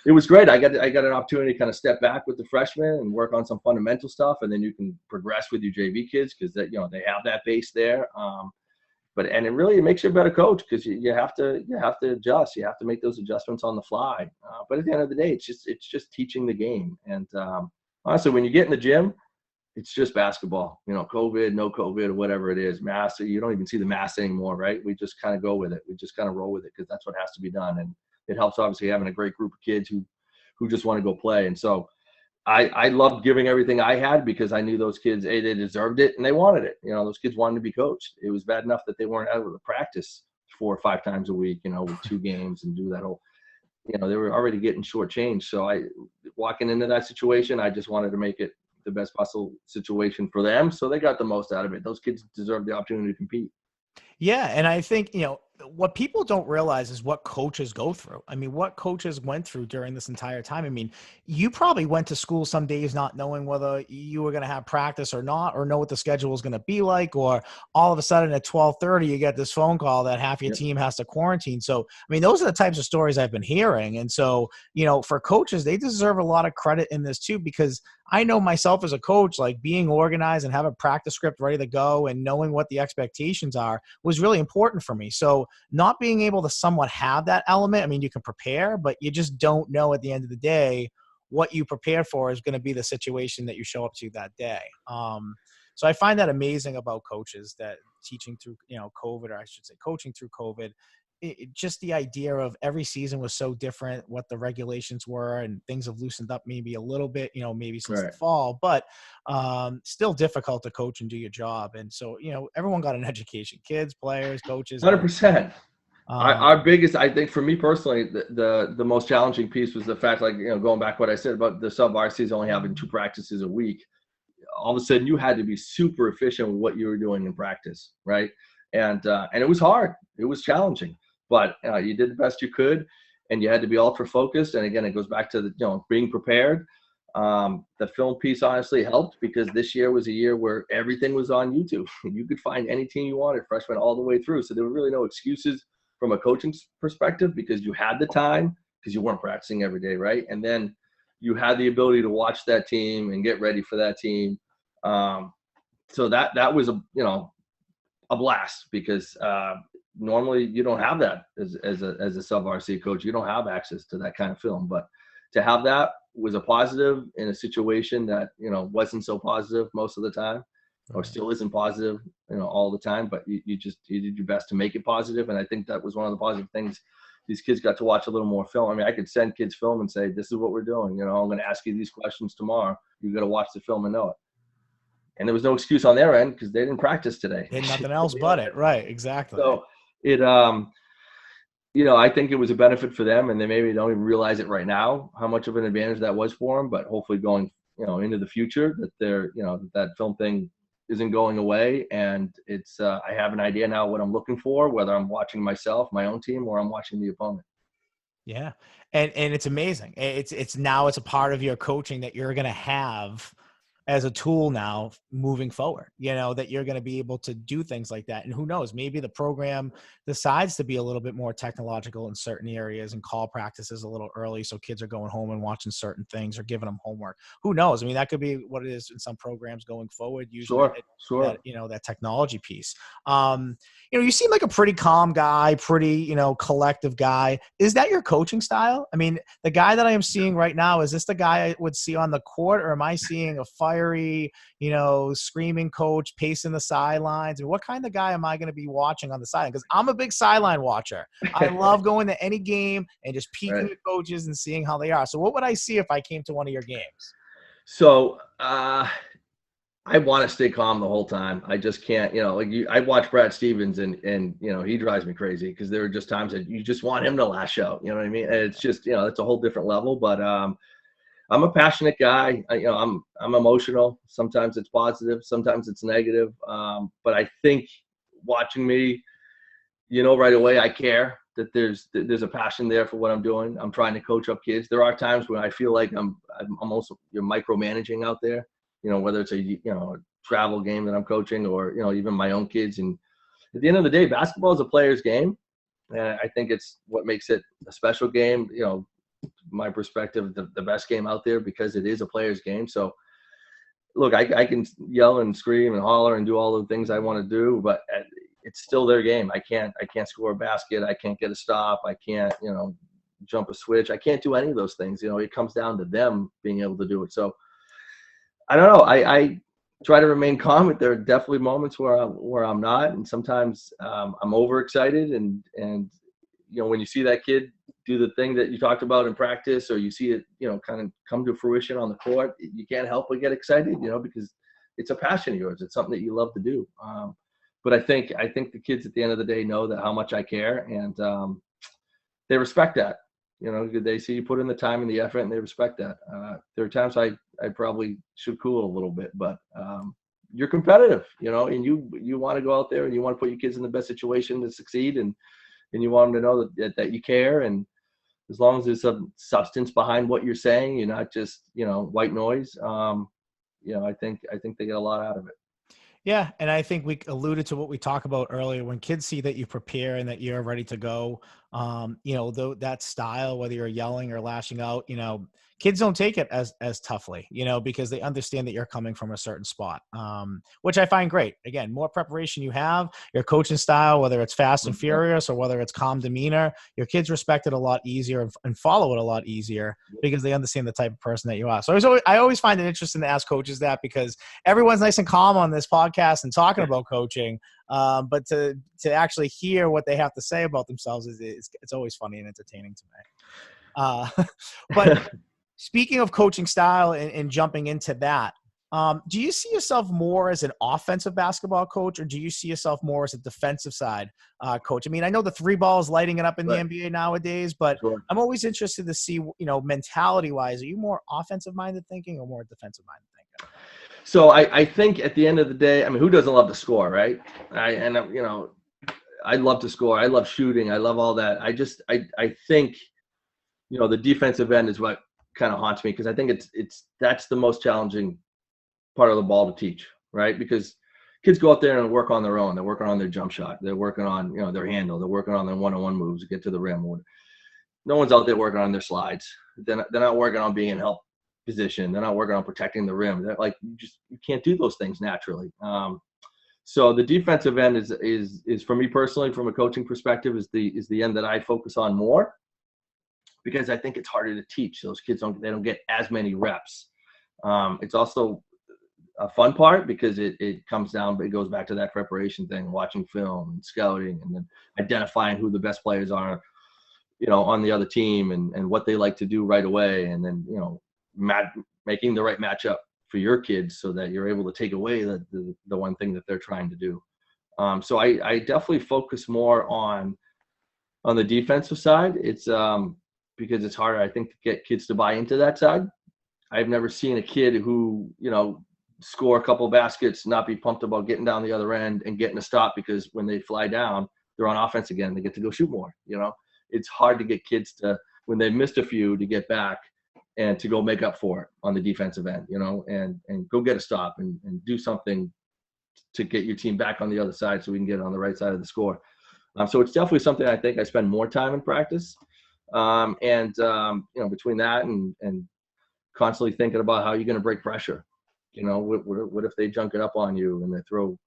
it was great. I got an opportunity to kind of step back with the freshmen and work on some fundamental stuff, and then you can progress with your JV kids because they have that base there. And it makes you a better coach because you have to adjust. You have to make those adjustments on the fly. But at the end of the day, it's just teaching the game. And honestly, when you get in the gym, it's just basketball. COVID, no COVID, or whatever it is, mask. You don't even see the mask anymore, right? We just kind of go with it. We just kind of roll with it because that's what has to be done. And it helps obviously having a great group of kids who just want to go play. And so I loved giving everything I had because I knew those kids, they deserved it and they wanted it. Those kids wanted to be coached. It was bad enough that they weren't able to practice 4 or 5 times a week, with 2 games and do that whole, they were already getting shortchanged. So walking into that situation, I just wanted to make it the best possible situation for them. So they got the most out of it. Those kids deserve the opportunity to compete. Yeah. And I think, what people don't realize is what coaches go through. I mean, what coaches went through during this entire time. I mean, you probably went to school some days not knowing whether you were going to have practice or not, or know what the schedule was going to be like, or all of a sudden at 12:30, you get this phone call that half your team has to quarantine. So, I mean, those are the types of stories I've been hearing. And so, for coaches, they deserve a lot of credit in this too, because I know myself as a coach, like being organized and have a practice script ready to go and knowing what the expectations are was really important for me. So not being able to somewhat have that element, I mean, you can prepare, but you just don't know at the end of the day what you prepare for is going to be the situation that you show up to that day. So I find that amazing about coaches that teaching through, COVID, or I should say coaching through COVID. Just the idea of every season was so different, what the regulations were, and things have loosened up maybe a little bit, maybe since the fall, but still difficult to coach and do your job. And so, everyone got an education, kids, players, coaches. 100%. Our biggest, I think for me personally, the most challenging piece was the fact, like, going back what I said about the sub-varsities only having 2 practices a week. All of a sudden you had to be super efficient with what you were doing in practice. Right. And it was hard. It was challenging. But you did the best you could, and you had to be ultra focused. And again, it goes back to being prepared. The film piece honestly helped because this year was a year where everything was on YouTube. You could find any team you wanted, freshman all the way through. So there were really no excuses from a coaching perspective because you had the time because you weren't practicing every day, right? And then you had the ability to watch that team and get ready for that team. So that was a blast because normally you don't have that as a sub-RC coach. You don't have access to that kind of film, but to have that was a positive in a situation that wasn't so positive most of the time, or still isn't positive all the time. But you did your best to make it positive, and I think that was one of the positive things. These kids got to watch a little more film. I mean, I could send kids film and say, "This is what we're doing. I'm going to ask you these questions tomorrow. You got to watch the film and know it." And there was no excuse on their end because they didn't practice today. And nothing else but it. Right. Exactly. So it, I think it was a benefit for them, and they maybe don't even realize it right now, how much of an advantage that was for them. But hopefully going, into the future that they're, that film thing isn't going away. And it's, I have an idea now what I'm looking for, whether I'm watching myself, my own team, or I'm watching the opponent. Yeah. And it's amazing. It's now it's a part of your coaching that you're going to have as a tool now moving forward, that you're going to be able to do things like that. And who knows, maybe the program decides to be a little bit more technological in certain areas and call practices a little early. So kids are going home and watching certain things or giving them homework. Who knows? I mean, that could be what it is in some programs going forward, using Sure. that technology piece. You seem like a pretty calm guy, pretty, collective guy. Is that your coaching style? I mean, the guy that I am seeing right now, is this the guy I would see on the court, or am I seeing a fire fiery, screaming coach, pacing the sidelines? And what kind of guy am I going to be watching on the sideline? Because I'm a big sideline watcher. I love going to any game and just peeking Right. at coaches and seeing how they are. So what would I see if I came to one of your games? So I want to stay calm the whole time. I just can't, I watch Brad Stevens and he drives me crazy because there are just times that you just want him to lash out. You know what I mean? And it's just, it's a whole different level. But I'm a passionate guy. I'm emotional. Sometimes it's positive, sometimes it's negative. But I think watching me, right away I care that there's a passion there for what I'm doing. I'm trying to coach up kids. There are times when I feel like I'm also micromanaging out there. Whether it's a travel game that I'm coaching or even my own kids. And at the end of the day, basketball is a player's game, and I think it's what makes it a special game. My perspective, the best game out there because it is a player's game. So look, I can yell and scream and holler and do all the things I want to do, but it's still their game. I can't score a basket. I can't get a stop. I can't jump a switch. I can't do any of those things. It comes down to them being able to do it. So I don't know. I try to remain calm, but there are definitely moments where I'm not, and sometimes I'm overexcited. And when you see that kid do the thing that you talked about in practice, or you see it kind of come to fruition on the court, you can't help but get excited, because it's a passion of yours. It's something that you love to do. But I think the kids at the end of the day know that how much I care, and they respect that. They see you put in the time and the effort, and they respect that. There are times I probably should cool a little bit, but you're competitive, and you want to go out there and you want to put your kids in the best situation to succeed, and you want them to know that you care. And as long as there's some substance behind what you're saying, you're not just white noise. I think they get a lot out of it. Yeah. And I think we alluded to what we talked about earlier. When kids see that you prepare and that you're ready to go, though that style, whether you're yelling or lashing out, kids don't take it as toughly, because they understand that you're coming from a certain spot, which I find great. Again, more preparation you have, your coaching style, whether it's fast and furious or whether it's calm demeanor, your kids respect it a lot easier and follow it a lot easier because they understand the type of person that you are. So I always find it interesting to ask coaches that, because everyone's nice and calm on this podcast and talking about coaching. But to actually hear what they have to say about themselves it's always funny and entertaining to me. But speaking of coaching style and jumping into that, do you see yourself more as an offensive basketball coach, or do you see yourself more as a defensive side coach? I mean, I know the three ball is lighting it up in the NBA nowadays, but I'm always interested to see, mentality wise, are you more offensive minded thinking or more defensive minded thinking? So I think at the end of the day, I mean, who doesn't love to score, right? I love to score. I love shooting. I love all that. I think, the defensive end is what kind of haunts me, because I think that's the most challenging part of the ball to teach, right? Because kids go out there and work on their own. They're working on their jump shot. They're working on, their handle. They're working on their one-on-one moves to get to the rim. No one's out there working on their slides. They're not working on being in help position. They're not working on protecting the rim. They're like, you can't do those things naturally. So the defensive end is for me personally, from a coaching perspective, is the end that I focus on more, because I think it's harder to teach. Those kids don't get as many reps. It's also a fun part because it goes back to that preparation thing, watching film and scouting, and then identifying who the best players are, on the other team, and what they like to do right away. And then, making the right matchup for your kids so that you're able to take away the one thing that they're trying to do. So I definitely focus more on the defensive side. It's because it's harder, I think, to get kids to buy into that side. I've never seen a kid who, score a couple baskets, not be pumped about getting down the other end and getting a stop, because when they fly down, they're on offense again. They get to go shoot more. It's hard to get kids to, when they missed a few, to get back and to go make up for it on the defensive end, and go get a stop and do something to get your team back on the other side so we can get on the right side of the score. So it's definitely something I think I spend more time in practice. Between that and constantly thinking about how you're going to break pressure. What if they junk it up on you and they throw,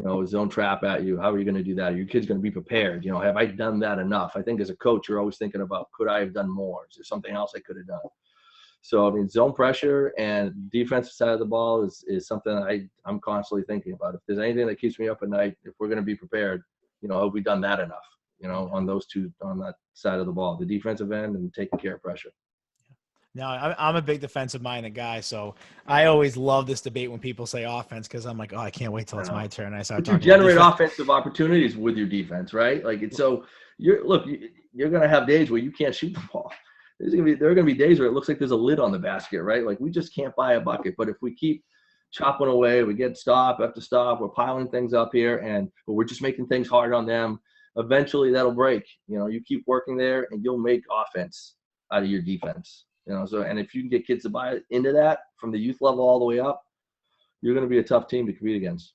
a zone trap at you? How are you going to do that? Are your kid's going to be prepared? Have I done that enough? I think as a coach, you're always thinking about, could I have done more? Is there something else I could have done? So, I mean, zone pressure and defensive side of the ball is something I'm constantly thinking about. If there's anything that keeps me up at night, if we're going to be prepared, have we done that enough, on that side of the ball, the defensive end and taking care of pressure. No, I'm a big defensive-minded guy, so I always love this debate when people say offense because I'm like, oh, I can't wait till it's my turn. And I start But you talking about generate defense. offensive opportunities with your defense, right? Like it's so you're going to have days where you can't shoot the ball. There are going to be days where it looks like there's a lid on the basket, right? Like we just can't buy a bucket. But if we keep chopping away, we get stop after stop, we're piling things up here, but we're just making things hard on them. Eventually, that'll break. You keep working there, and you'll make offense out of your defense. So and if you can get kids to buy into that from the youth level all the way up, you're going to be a tough team to compete against.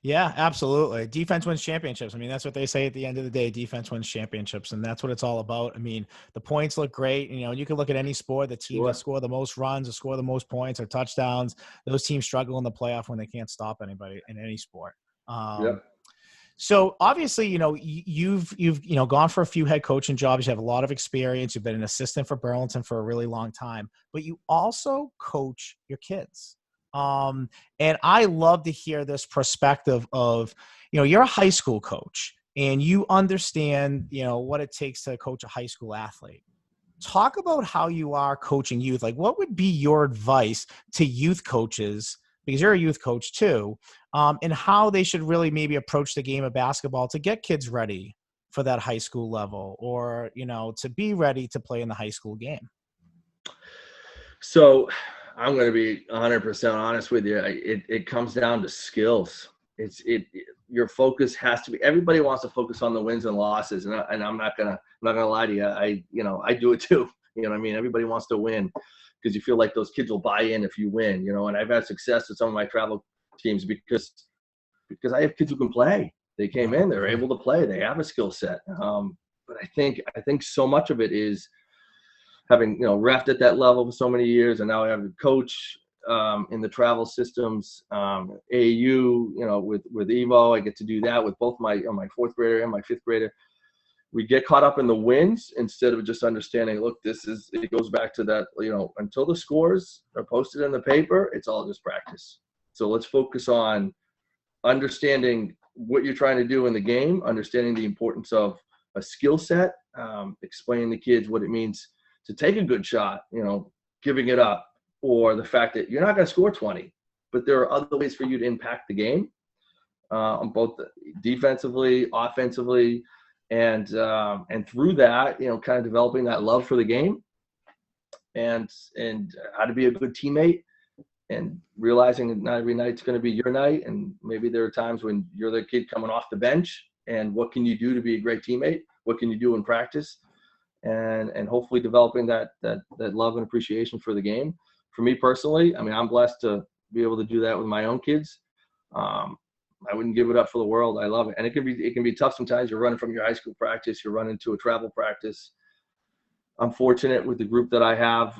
Yeah, absolutely. Defense wins championships. I mean, that's what they say at the end of the day. Defense wins championships, and that's what it's all about. I mean, the points look great. You can look at any sport. The team that score the most runs or score the most points or touchdowns, those teams struggle in the playoff when they can't stop anybody in any sport. Yep. So obviously, you've gone for a few head coaching jobs. You have a lot of experience. You've been an assistant for Burlington for a really long time, but you also coach your kids. And I love to hear this perspective of, you're a high school coach and you understand, what it takes to coach a high school athlete. Talk about how you are coaching youth. Like, what would be your advice to youth coaches, because you're a youth coach too, and how they should really maybe approach the game of basketball to get kids ready for that high school level or, to be ready to play in the high school game? So I'm going to be 100% honest with you. It comes down to skills. Your focus has to be. Everybody wants to focus on the wins and losses, and I'm not gonna lie to you. I do it too. You know what I mean? Everybody wants to win because you feel like those kids will buy in if you win. And I've had success with some of my travel teams because I have kids who can play. They came in, they're able to play, they have a skill set. But I think so much of it is having reffed at that level for so many years, and now I have a coach in the travel systems, AAU, with Evo. I get to do that with both my fourth grader and my fifth grader. We get caught up in the wins instead of just understanding, look, it goes back to that, until the scores are posted in the paper, it's all just practice. So let's focus on understanding what you're trying to do in the game, understanding the importance of a skill set, explaining to kids what it means to take a good shot, giving it up, or the fact that you're not going to score 20, but there are other ways for you to impact the game, on both defensively, offensively, and through that, kind of developing that love for the game, and how to be a good teammate, and realizing that not every night's going to be your night, and maybe there are times when you're the kid coming off the bench, and what can you do to be a great teammate? What can you do in practice? And hopefully developing that love and appreciation for the game. For me personally, I mean, I'm blessed to be able to do that with my own kids. I wouldn't give it up for the world. I love it. And it can be tough sometimes. You're running from your high school practice, you're running to a travel practice. I'm fortunate with the group that I have,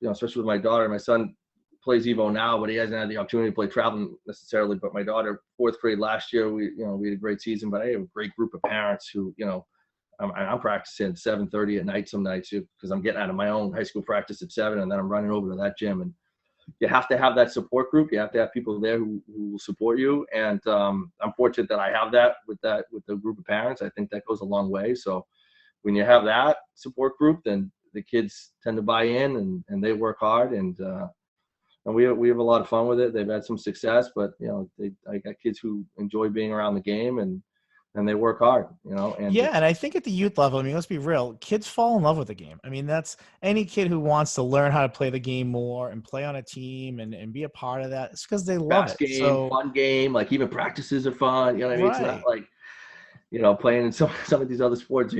especially with my daughter. My son plays Evo now, but he hasn't had the opportunity to play travel necessarily. But my daughter, fourth grade last year, we had a great season, but I have a great group of parents who, I'm practicing at 7:30 at night some nights because I'm getting out of my own high school practice at 7, and then I'm running over to that gym. And you have to have that support group. You have to have people there who will support you. And I'm fortunate that I have that with the group of parents. I think that goes a long way. So when you have that support group, then the kids tend to buy in and they work hard. And we have a lot of fun with it. They've had some success, but I got kids who enjoy being around the game and they work hard, and and I think at the youth level, I mean, let's be real, kids fall in love with the game. I mean, that's any kid who wants to learn how to play the game more and play on a team and be a part of that. It's because they love fast it. Game, fun game, like even practices are fun. You know what I mean? Right. It's not like, playing in some of these other sports,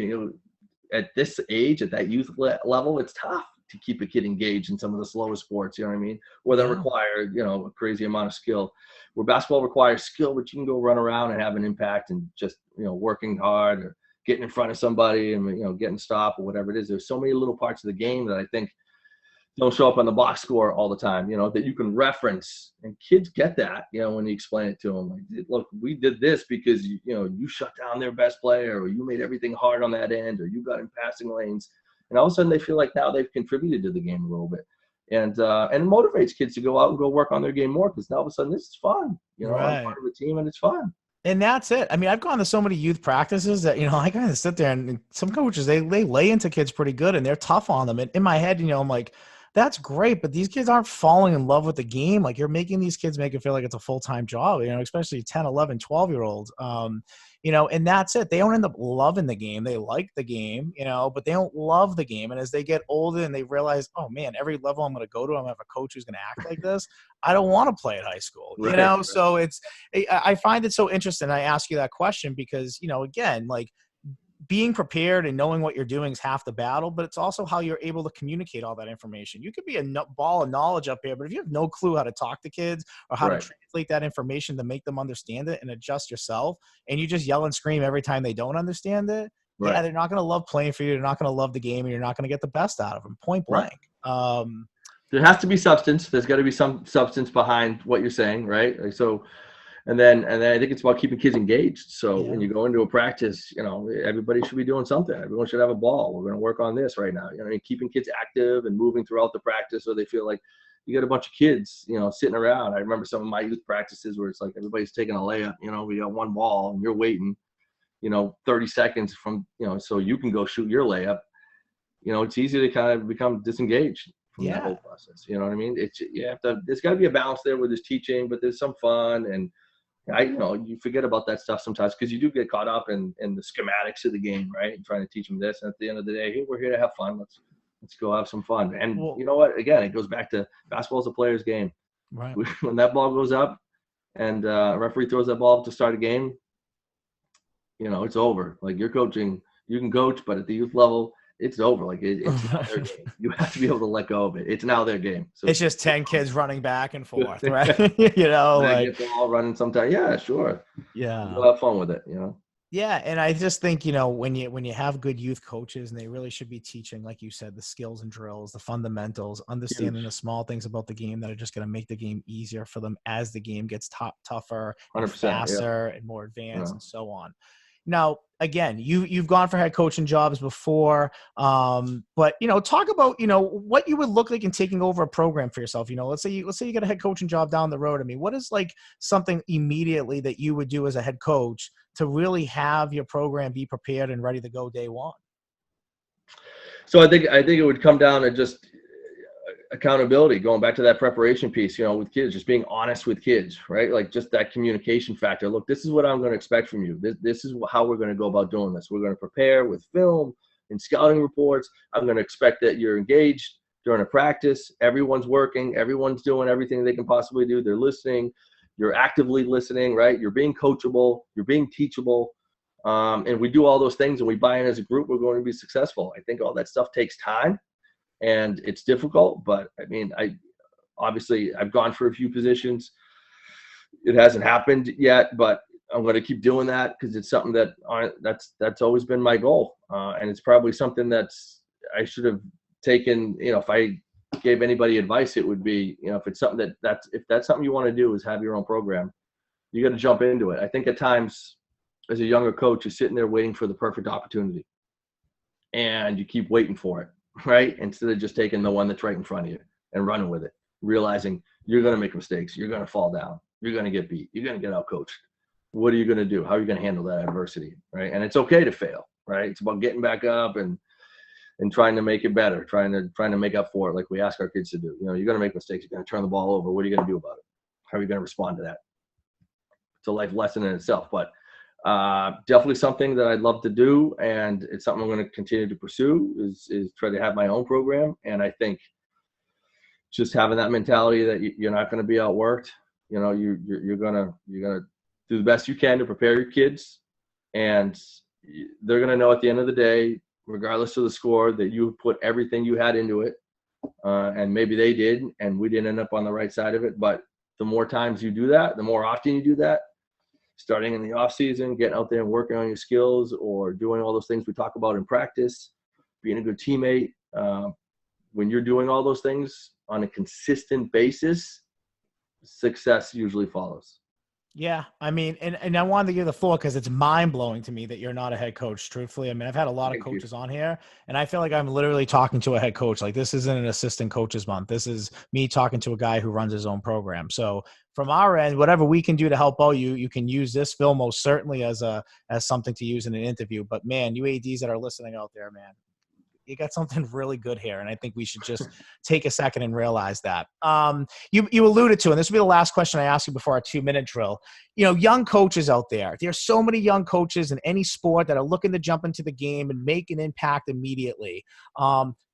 at this age, at that youth level, it's tough to keep a kid engaged in some of the slower sports, you know what I mean? Or that require, a crazy amount of skill. Where basketball requires skill, but you can go run around and have an impact and just, working hard or getting in front of somebody and, getting stopped or whatever it is. There's so many little parts of the game that I think don't show up on the box score all the time, that you can reference. And kids get that, when you explain it to them. Like, look, we did this because, you shut down their best player, or you made everything hard on that end, or you got in passing lanes. And all of a sudden they feel like now they've contributed to the game a little bit. and motivates kids to go out and go work on their game more, because now all of a sudden this is fun. I'm Right. part of a team and it's fun. And that's it. I mean, I've gone to so many youth practices that, I kind of sit there and some coaches, they lay into kids pretty good and they're tough on them. And in my head, I'm like, that's great, but these kids aren't falling in love with the game. Like, you're making these kids make it feel like it's a full-time job, especially 10, 11, 12-year-olds. And that's it. They don't end up loving the game. They like the game, but they don't love the game. And as they get older and they realize, oh man, every level I'm going to go to, I'm going to have a coach who's going to act like this. I don't want to play at high school, Right. So I find it so interesting. I ask you that question because, again, like, being prepared and knowing what you're doing is half the battle, but it's also how you're able to communicate all that information. You could be a ball of knowledge up here, but if you have no clue how to talk to kids or how to translate that information to make them understand it and adjust yourself, and you just yell and scream every time they don't understand it, yeah, they're not going to love playing for you. They're not going to love the game, and you're not going to get the best out of them, point blank. There has to be substance. There's got to be some substance behind what you're saying, right? Like, so, and then I think it's about keeping kids engaged. So when you go into a practice, everybody should be doing something. Everyone should have a ball. We're going to work on this right now. Keeping kids active and moving throughout the practice, so they feel like you got a bunch of kids, sitting around. I remember some of my youth practices where it's like everybody's taking a layup. We got one ball and you're waiting, 30 seconds from, so you can go shoot your layup. It's easy to kind of become disengaged from that whole process. You know what I mean? There's got to be a balance there where there's teaching, but there's some fun. And you forget about that stuff sometimes because you do get caught up in the schematics of the game, right? And trying to teach them this. And at the end of the day, hey, we're here to have fun. Let's go have some fun. And you know what? Again, it goes back to basketball is a player's game. Right. When that ball goes up and a referee throws that ball up to start a game, it's over. Like, you're coaching, you can coach, but at the youth level, it's over. Like, it's now their game. You have to be able to let go of it. It's now their game. So it's just 10 kids running back and forth, right? like get the ball running sometime. Yeah, sure. Yeah. We'll have fun with it, Yeah, and I just think, when you have good youth coaches, and they really should be teaching, like you said, the skills and drills, the fundamentals, understanding the small things about the game that are just going to make the game easier for them as the game gets tougher, and faster, and more advanced, and so on. Now, again, you've gone for head coaching jobs before, but talk about what you would look like in taking over a program for yourself. Let's say you get a head coaching job down the road. I mean, what is like something immediately that you would do as a head coach to really have your program be prepared and ready to go day one? So I think it would come down to just accountability, going back to that preparation piece, with kids, just being honest with kids, right? Like, just that communication factor. Look, this is what I'm going to expect from you. This is how we're going to go about doing this. We're going to prepare with film and scouting reports. I'm going to expect that you're engaged during a practice. Everyone's working. Everyone's doing everything they can possibly do. They're listening. You're actively listening, right? You're being coachable. You're being teachable. And we do all those things and we buy in as a group, we're going to be successful. I think all that stuff takes time. And it's difficult, but I mean, I've gone for a few positions. It hasn't happened yet, but I'm going to keep doing that because it's something that's always been my goal. And it's probably something I should have taken, if I gave anybody advice, it would be, if it's something if that's something you want to do, is have your own program, you got to jump into it. I think at times as a younger coach, you're sitting there waiting for the perfect opportunity and you keep waiting for it. Right? Instead of just taking the one that's right in front of you and running with it, realizing you're going to make mistakes. You're going to fall down. You're going to get beat. You're going to get out coached. What are you going to do? How are you going to handle that adversity? Right? And it's okay to fail, right? It's about getting back up and trying to make it better, trying to make up for it. Like we ask our kids to do, you're going to make mistakes. You're going to turn the ball over. What are you going to do about it? How are you going to respond to that? It's a life lesson in itself, but definitely something that I'd love to do, and it's something I'm going to continue to pursue is try to have my own program. And I think just having that mentality that you're not going to be outworked, you're gonna do the best you can to prepare your kids, and they're going to know at the end of the day, regardless of the score, that you put everything you had into it, and maybe they did, and we didn't end up on the right side of it. But the more times you do that, the more often you do that, starting in the off season, getting out there and working on your skills, or doing all those things we talk about in practice, being a good teammate. When you're doing all those things on a consistent basis, success usually follows. Yeah, I mean, and I wanted to give the floor because it's mind blowing to me that you're not a head coach. Truthfully, I mean, I've had a lot of Thank you. coaches on here, and I feel like I'm literally talking to a head coach. Like this isn't an assistant coaches month. This is me talking to a guy who runs his own program. So from our end, whatever we can do to help out you, you can use this film most certainly as something to use in an interview. But man, you ADs that are listening out there, man, you got something really good here. And I think we should just take a second and realize that. You alluded to, and this will be the last question I ask you before our 2-minute drill. You know, young coaches out there, there's so many young coaches in any sport that are looking to jump into the game and make an impact immediately.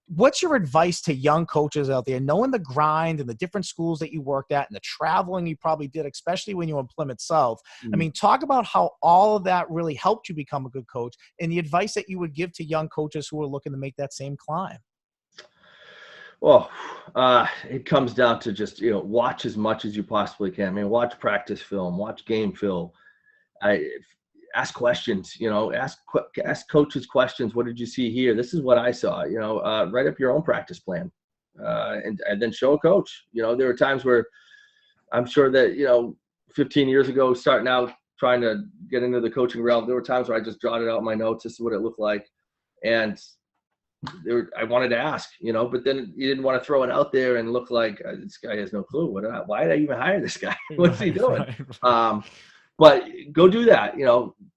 What's your advice to young coaches out there, knowing the grind and the different schools that you worked at and the traveling you probably did, especially when you were in Plymouth South? I mean, talk about how all of that really helped you become a good coach and the advice that you would give to young coaches who are looking to make that same climb. Well, it comes down to just, watch as much as you possibly can. I mean, watch practice film, watch game film. Ask questions, ask coaches questions. What did you see here? This is what I saw, write up your own practice plan, and then show a coach. There were times where I'm sure that, 15 years ago, starting out, trying to get into the coaching realm, there were times where I just jotted out my notes. This is what it looked like. And I wanted to ask, but then you didn't want to throw it out there and look like this guy has no clue. Why did I even hire this guy? What's he doing? Right. But go do that.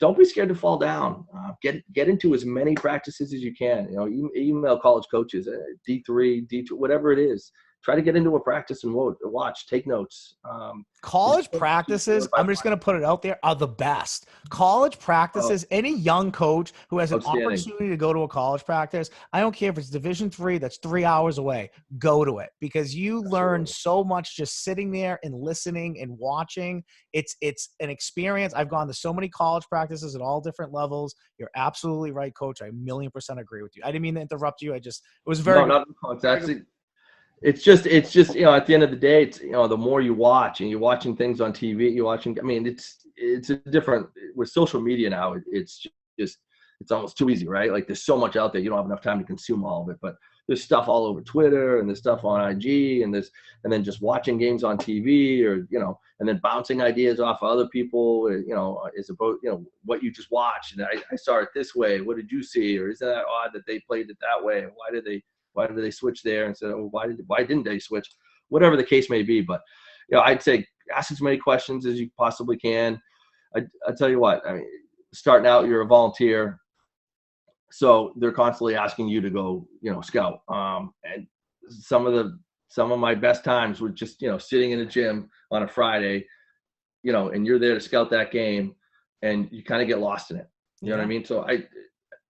Don't be scared to fall down. Get into as many practices as you can. Email college coaches, D3, D2, whatever it is. Try to get into a practice and watch, take notes. College practices, I'm just going to put it out there, are the best. College practices, any young coach who has an opportunity to go to a college practice, I don't care if it's Division III, that's 3 hours away, go to it, because you learn so much just sitting there and listening and watching. It's an experience. I've gone to so many college practices at all different levels. You're absolutely right, Coach. I 1,000,000% agree with you. I didn't mean to interrupt you. It was very good. It's just, at the end of the day, it's, the more you watch and you're watching things on TV, it's a different, with social media now, it's almost too easy, right? Like there's so much out there. You don't have enough time to consume all of it, but there's stuff all over Twitter and there's stuff on IG and then just watching games on TV or, and then bouncing ideas off of other people, is about, what you just watched. And I saw it this way. What did you see? Or isn't that odd that they played it that way? Why did they switch there? And said, why didn't they switch? Whatever the case may be. But, I'd say ask as many questions as you possibly can. I tell you what, I mean, starting out, you're a volunteer. So they're constantly asking you to go, scout. And some of my best times were just, sitting in a gym on a Friday, and you're there to scout that game and you kind of get lost in it. You know what I mean? So I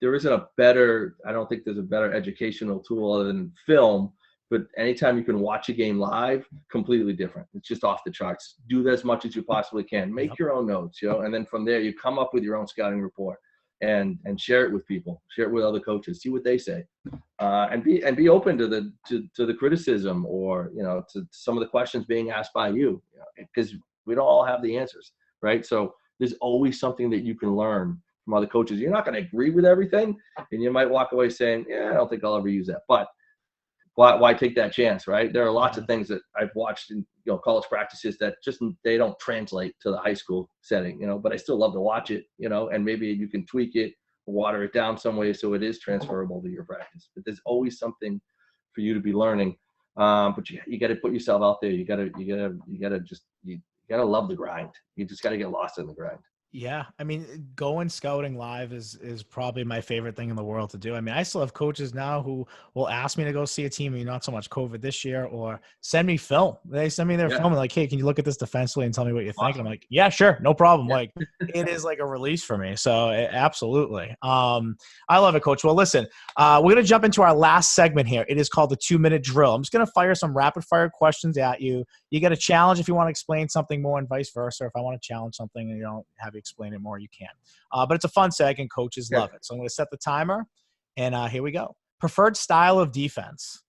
don't think there's a better educational tool other than film, but anytime you can watch a game live, completely different. It's just off the charts. Do that as much as you possibly can. Make your own notes, and then from there you come up with your own scouting report and share it with people, share it with other coaches, see what they say, and be open to the criticism or, to some of the questions being asked by you, because we don't all have the answers, right? So there's always something that you can learn from other coaches. You're not going to agree with everything, and you might walk away saying, I don't think I'll ever use that. But why take that chance, right? There are lots of things that I've watched in college practices that just they don't translate to the high school setting, but I still love to watch it, and maybe you can tweak it, water it down some way so it is transferable to your practice. But there's always something for you to be learning. But you got to put yourself out there. You got to love the grind. You just got to get lost in the grind. Yeah. I mean, going scouting live is probably my favorite thing in the world to do. I mean, I still have coaches now who will ask me to go see a team, not so much COVID this year, or send me film. They send me their film and like, hey, can you look at this defensively and tell me what you think? And I'm like, yeah, sure. No problem. Like it is like a release for me. So absolutely. I love it, Coach. Well, listen, we're going to jump into our last segment here. It is called the 2-minute drill. I'm just going to fire some rapid fire questions at you. You get a challenge if you want to explain something more and vice versa. If I want to challenge something and have you explain it more, you can. But it's a fun segment. Coaches love it. So I'm going to set the timer, and here we go. Preferred style of defense?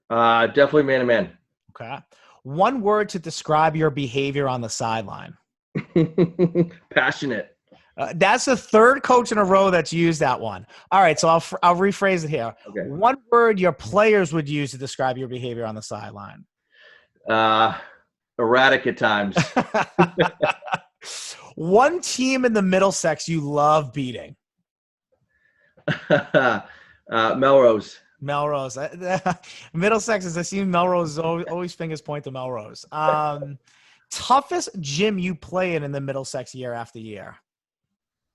Definitely man-to-man. Okay. One word to describe your behavior on the sideline? Passionate. That's the third coach in a row that's used that one. All right, so I'll rephrase it here. Okay. One word your players would use to describe your behavior on the sideline? erratic at times. One team in the Middlesex you love beating. Melrose. Melrose. Middlesex is, I see Melrose always fingers point to Melrose. Toughest gym you play in the Middlesex year after year?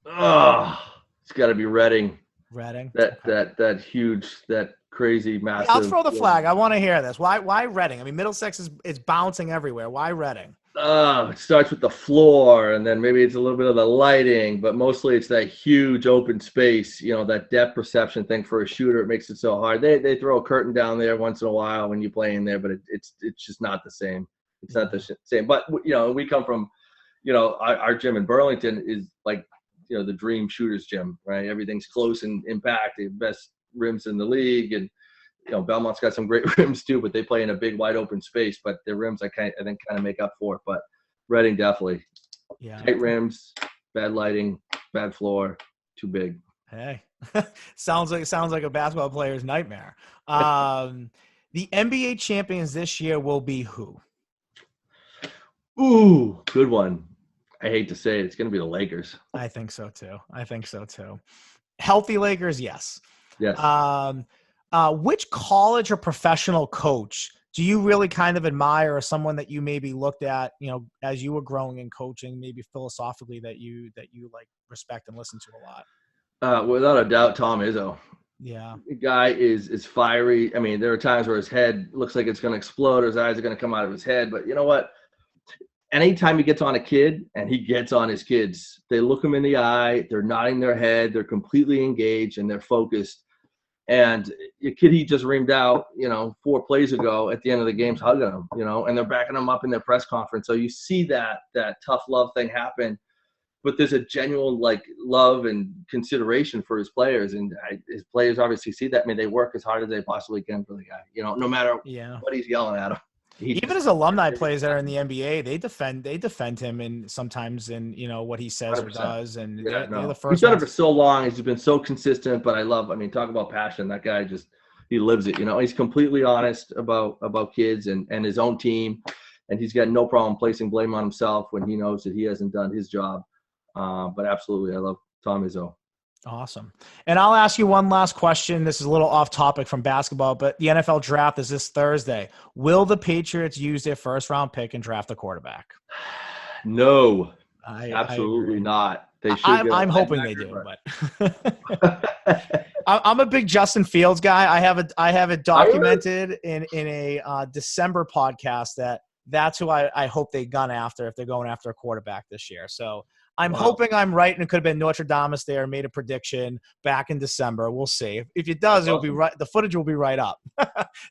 Oh, it's got to be Reading. Reading. That huge, that crazy, massive. Yeah, I'll throw the flag. I want to hear this. Why Reading? I mean, Middlesex is bouncing everywhere. Why Reading? It starts with the floor, and then maybe it's a little bit of the lighting, but mostly it's that huge open space, that depth perception thing for a shooter. It makes it so hard. They throw a curtain down there once in a while when you play in there, but it's just not the same. It's not the same. But, we come from, our gym in Burlington is like, the dream shooter's gym, right? Everything's close and impact, the best rims in the league. And, Belmont's got some great rims too, but they play in a big, wide open space. But their rims, I think, kind of make up for it. But Reading definitely, tight rims, bad lighting, bad floor, too big. Hey, sounds like a basketball player's nightmare. The NBA champions this year will be who? Ooh, good one. I hate to say it, it's going to be the Lakers. I think so too. Healthy Lakers, yes. Yes. Which college or professional coach do you really kind of admire, or someone that you maybe looked at, as you were growing and coaching, maybe philosophically that you like respect and listen to a lot? Without a doubt, Tom Izzo. Yeah. The guy is fiery. I mean, there are times where his head looks like it's going to explode, his eyes are going to come out of his head, but you know what? Anytime he gets on a kid, and he gets on his kids, they look him in the eye, they're nodding their head, they're completely engaged, and they're focused. And a kid he just reamed out, 4 plays ago at the end of the game's hugging him, and they're backing him up in their press conference. So you see that tough love thing happen, but there's a genuine love and consideration for his players, and his players obviously see that. I mean, they work as hard as they possibly can for the guy, no matter what he's yelling at him. Even his alumni players that are in the NBA, they defend him, and sometimes in what he says 100%. Or does, and they're the first. He's done it for so long. He's been so consistent. But talk about passion. That guy he lives it. He's completely honest about kids and his own team, and he's got no problem placing blame on himself when he knows that he hasn't done his job. But absolutely, I love Tom Izzo. Awesome. And I'll ask you one last question. This is a little off topic from basketball, but the NFL draft is this Thursday. Will the Patriots use their first round pick and draft a quarterback? No, absolutely not. They should. I'm hoping they do, but I'm a big Justin Fields guy. I have it documented in a December podcast that's who I hope they gun after if they're going after a quarterback this year. So I'm hoping I'm right, and it could have been Notre Dame there, made a prediction back in December. We'll see. If it does, it'll be right. The footage will be right up.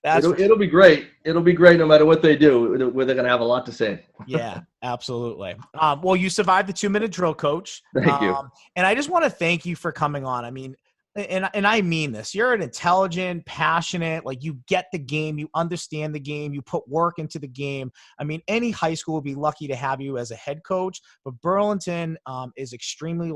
It'll be great. It'll be great no matter what they do. Where they're going to have a lot to say. Yeah, absolutely. Well, you survived the 2-minute drill, Coach. Thank you. And I just want to thank you for coming on. I mean, and I mean this, you're an intelligent, passionate, you get the game, you understand the game, you put work into the game. I mean, any high school would be lucky to have you as a head coach, but Burlington is extremely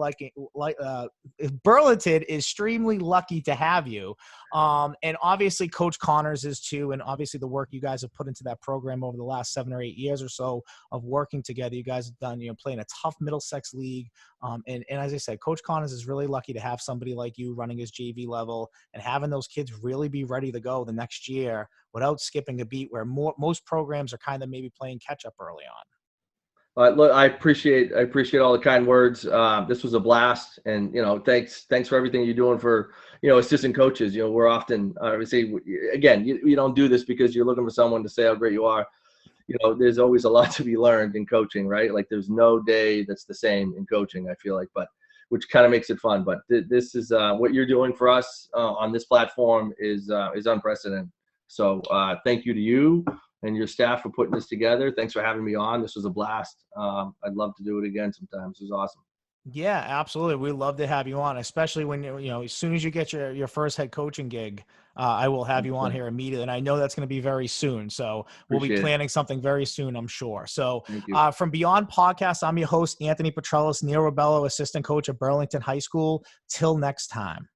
Burlington is extremely lucky to have you. And obviously Coach Connors is too, and obviously the work you guys have put into that program over the last 7 or 8 years or so of working together. You guys have done, playing a tough Middlesex league. And as I said, Coach Connors is really lucky to have somebody like you running his JV level and having those kids really be ready to go the next year without skipping a beat, where most programs are kind of maybe playing catch up early on. Look, I appreciate all the kind words. This was a blast, and thanks for everything you're doing for assistant coaches. We're often obviously, again, you don't do this because you're looking for someone to say how great you are. There's always a lot to be learned in coaching, right? There's no day that's the same in coaching, I feel like, but which kind of makes it fun. But this is what you're doing for us on this platform is unprecedented. So thank you to you and your staff for putting this together. Thanks for having me on. This was a blast. I'd love to do it again sometime. This was awesome. Yeah, absolutely. We'd love to have you on, especially when, as soon as you get your first head coaching gig, I will have you on here immediately. And I know that's going to be very soon. So we'll be planning something very soon, I'm sure. So from Beyond Podcast, I'm your host, Anthony Petrellis, Coach Rebelo, assistant coach at Burlington High School. Till next time.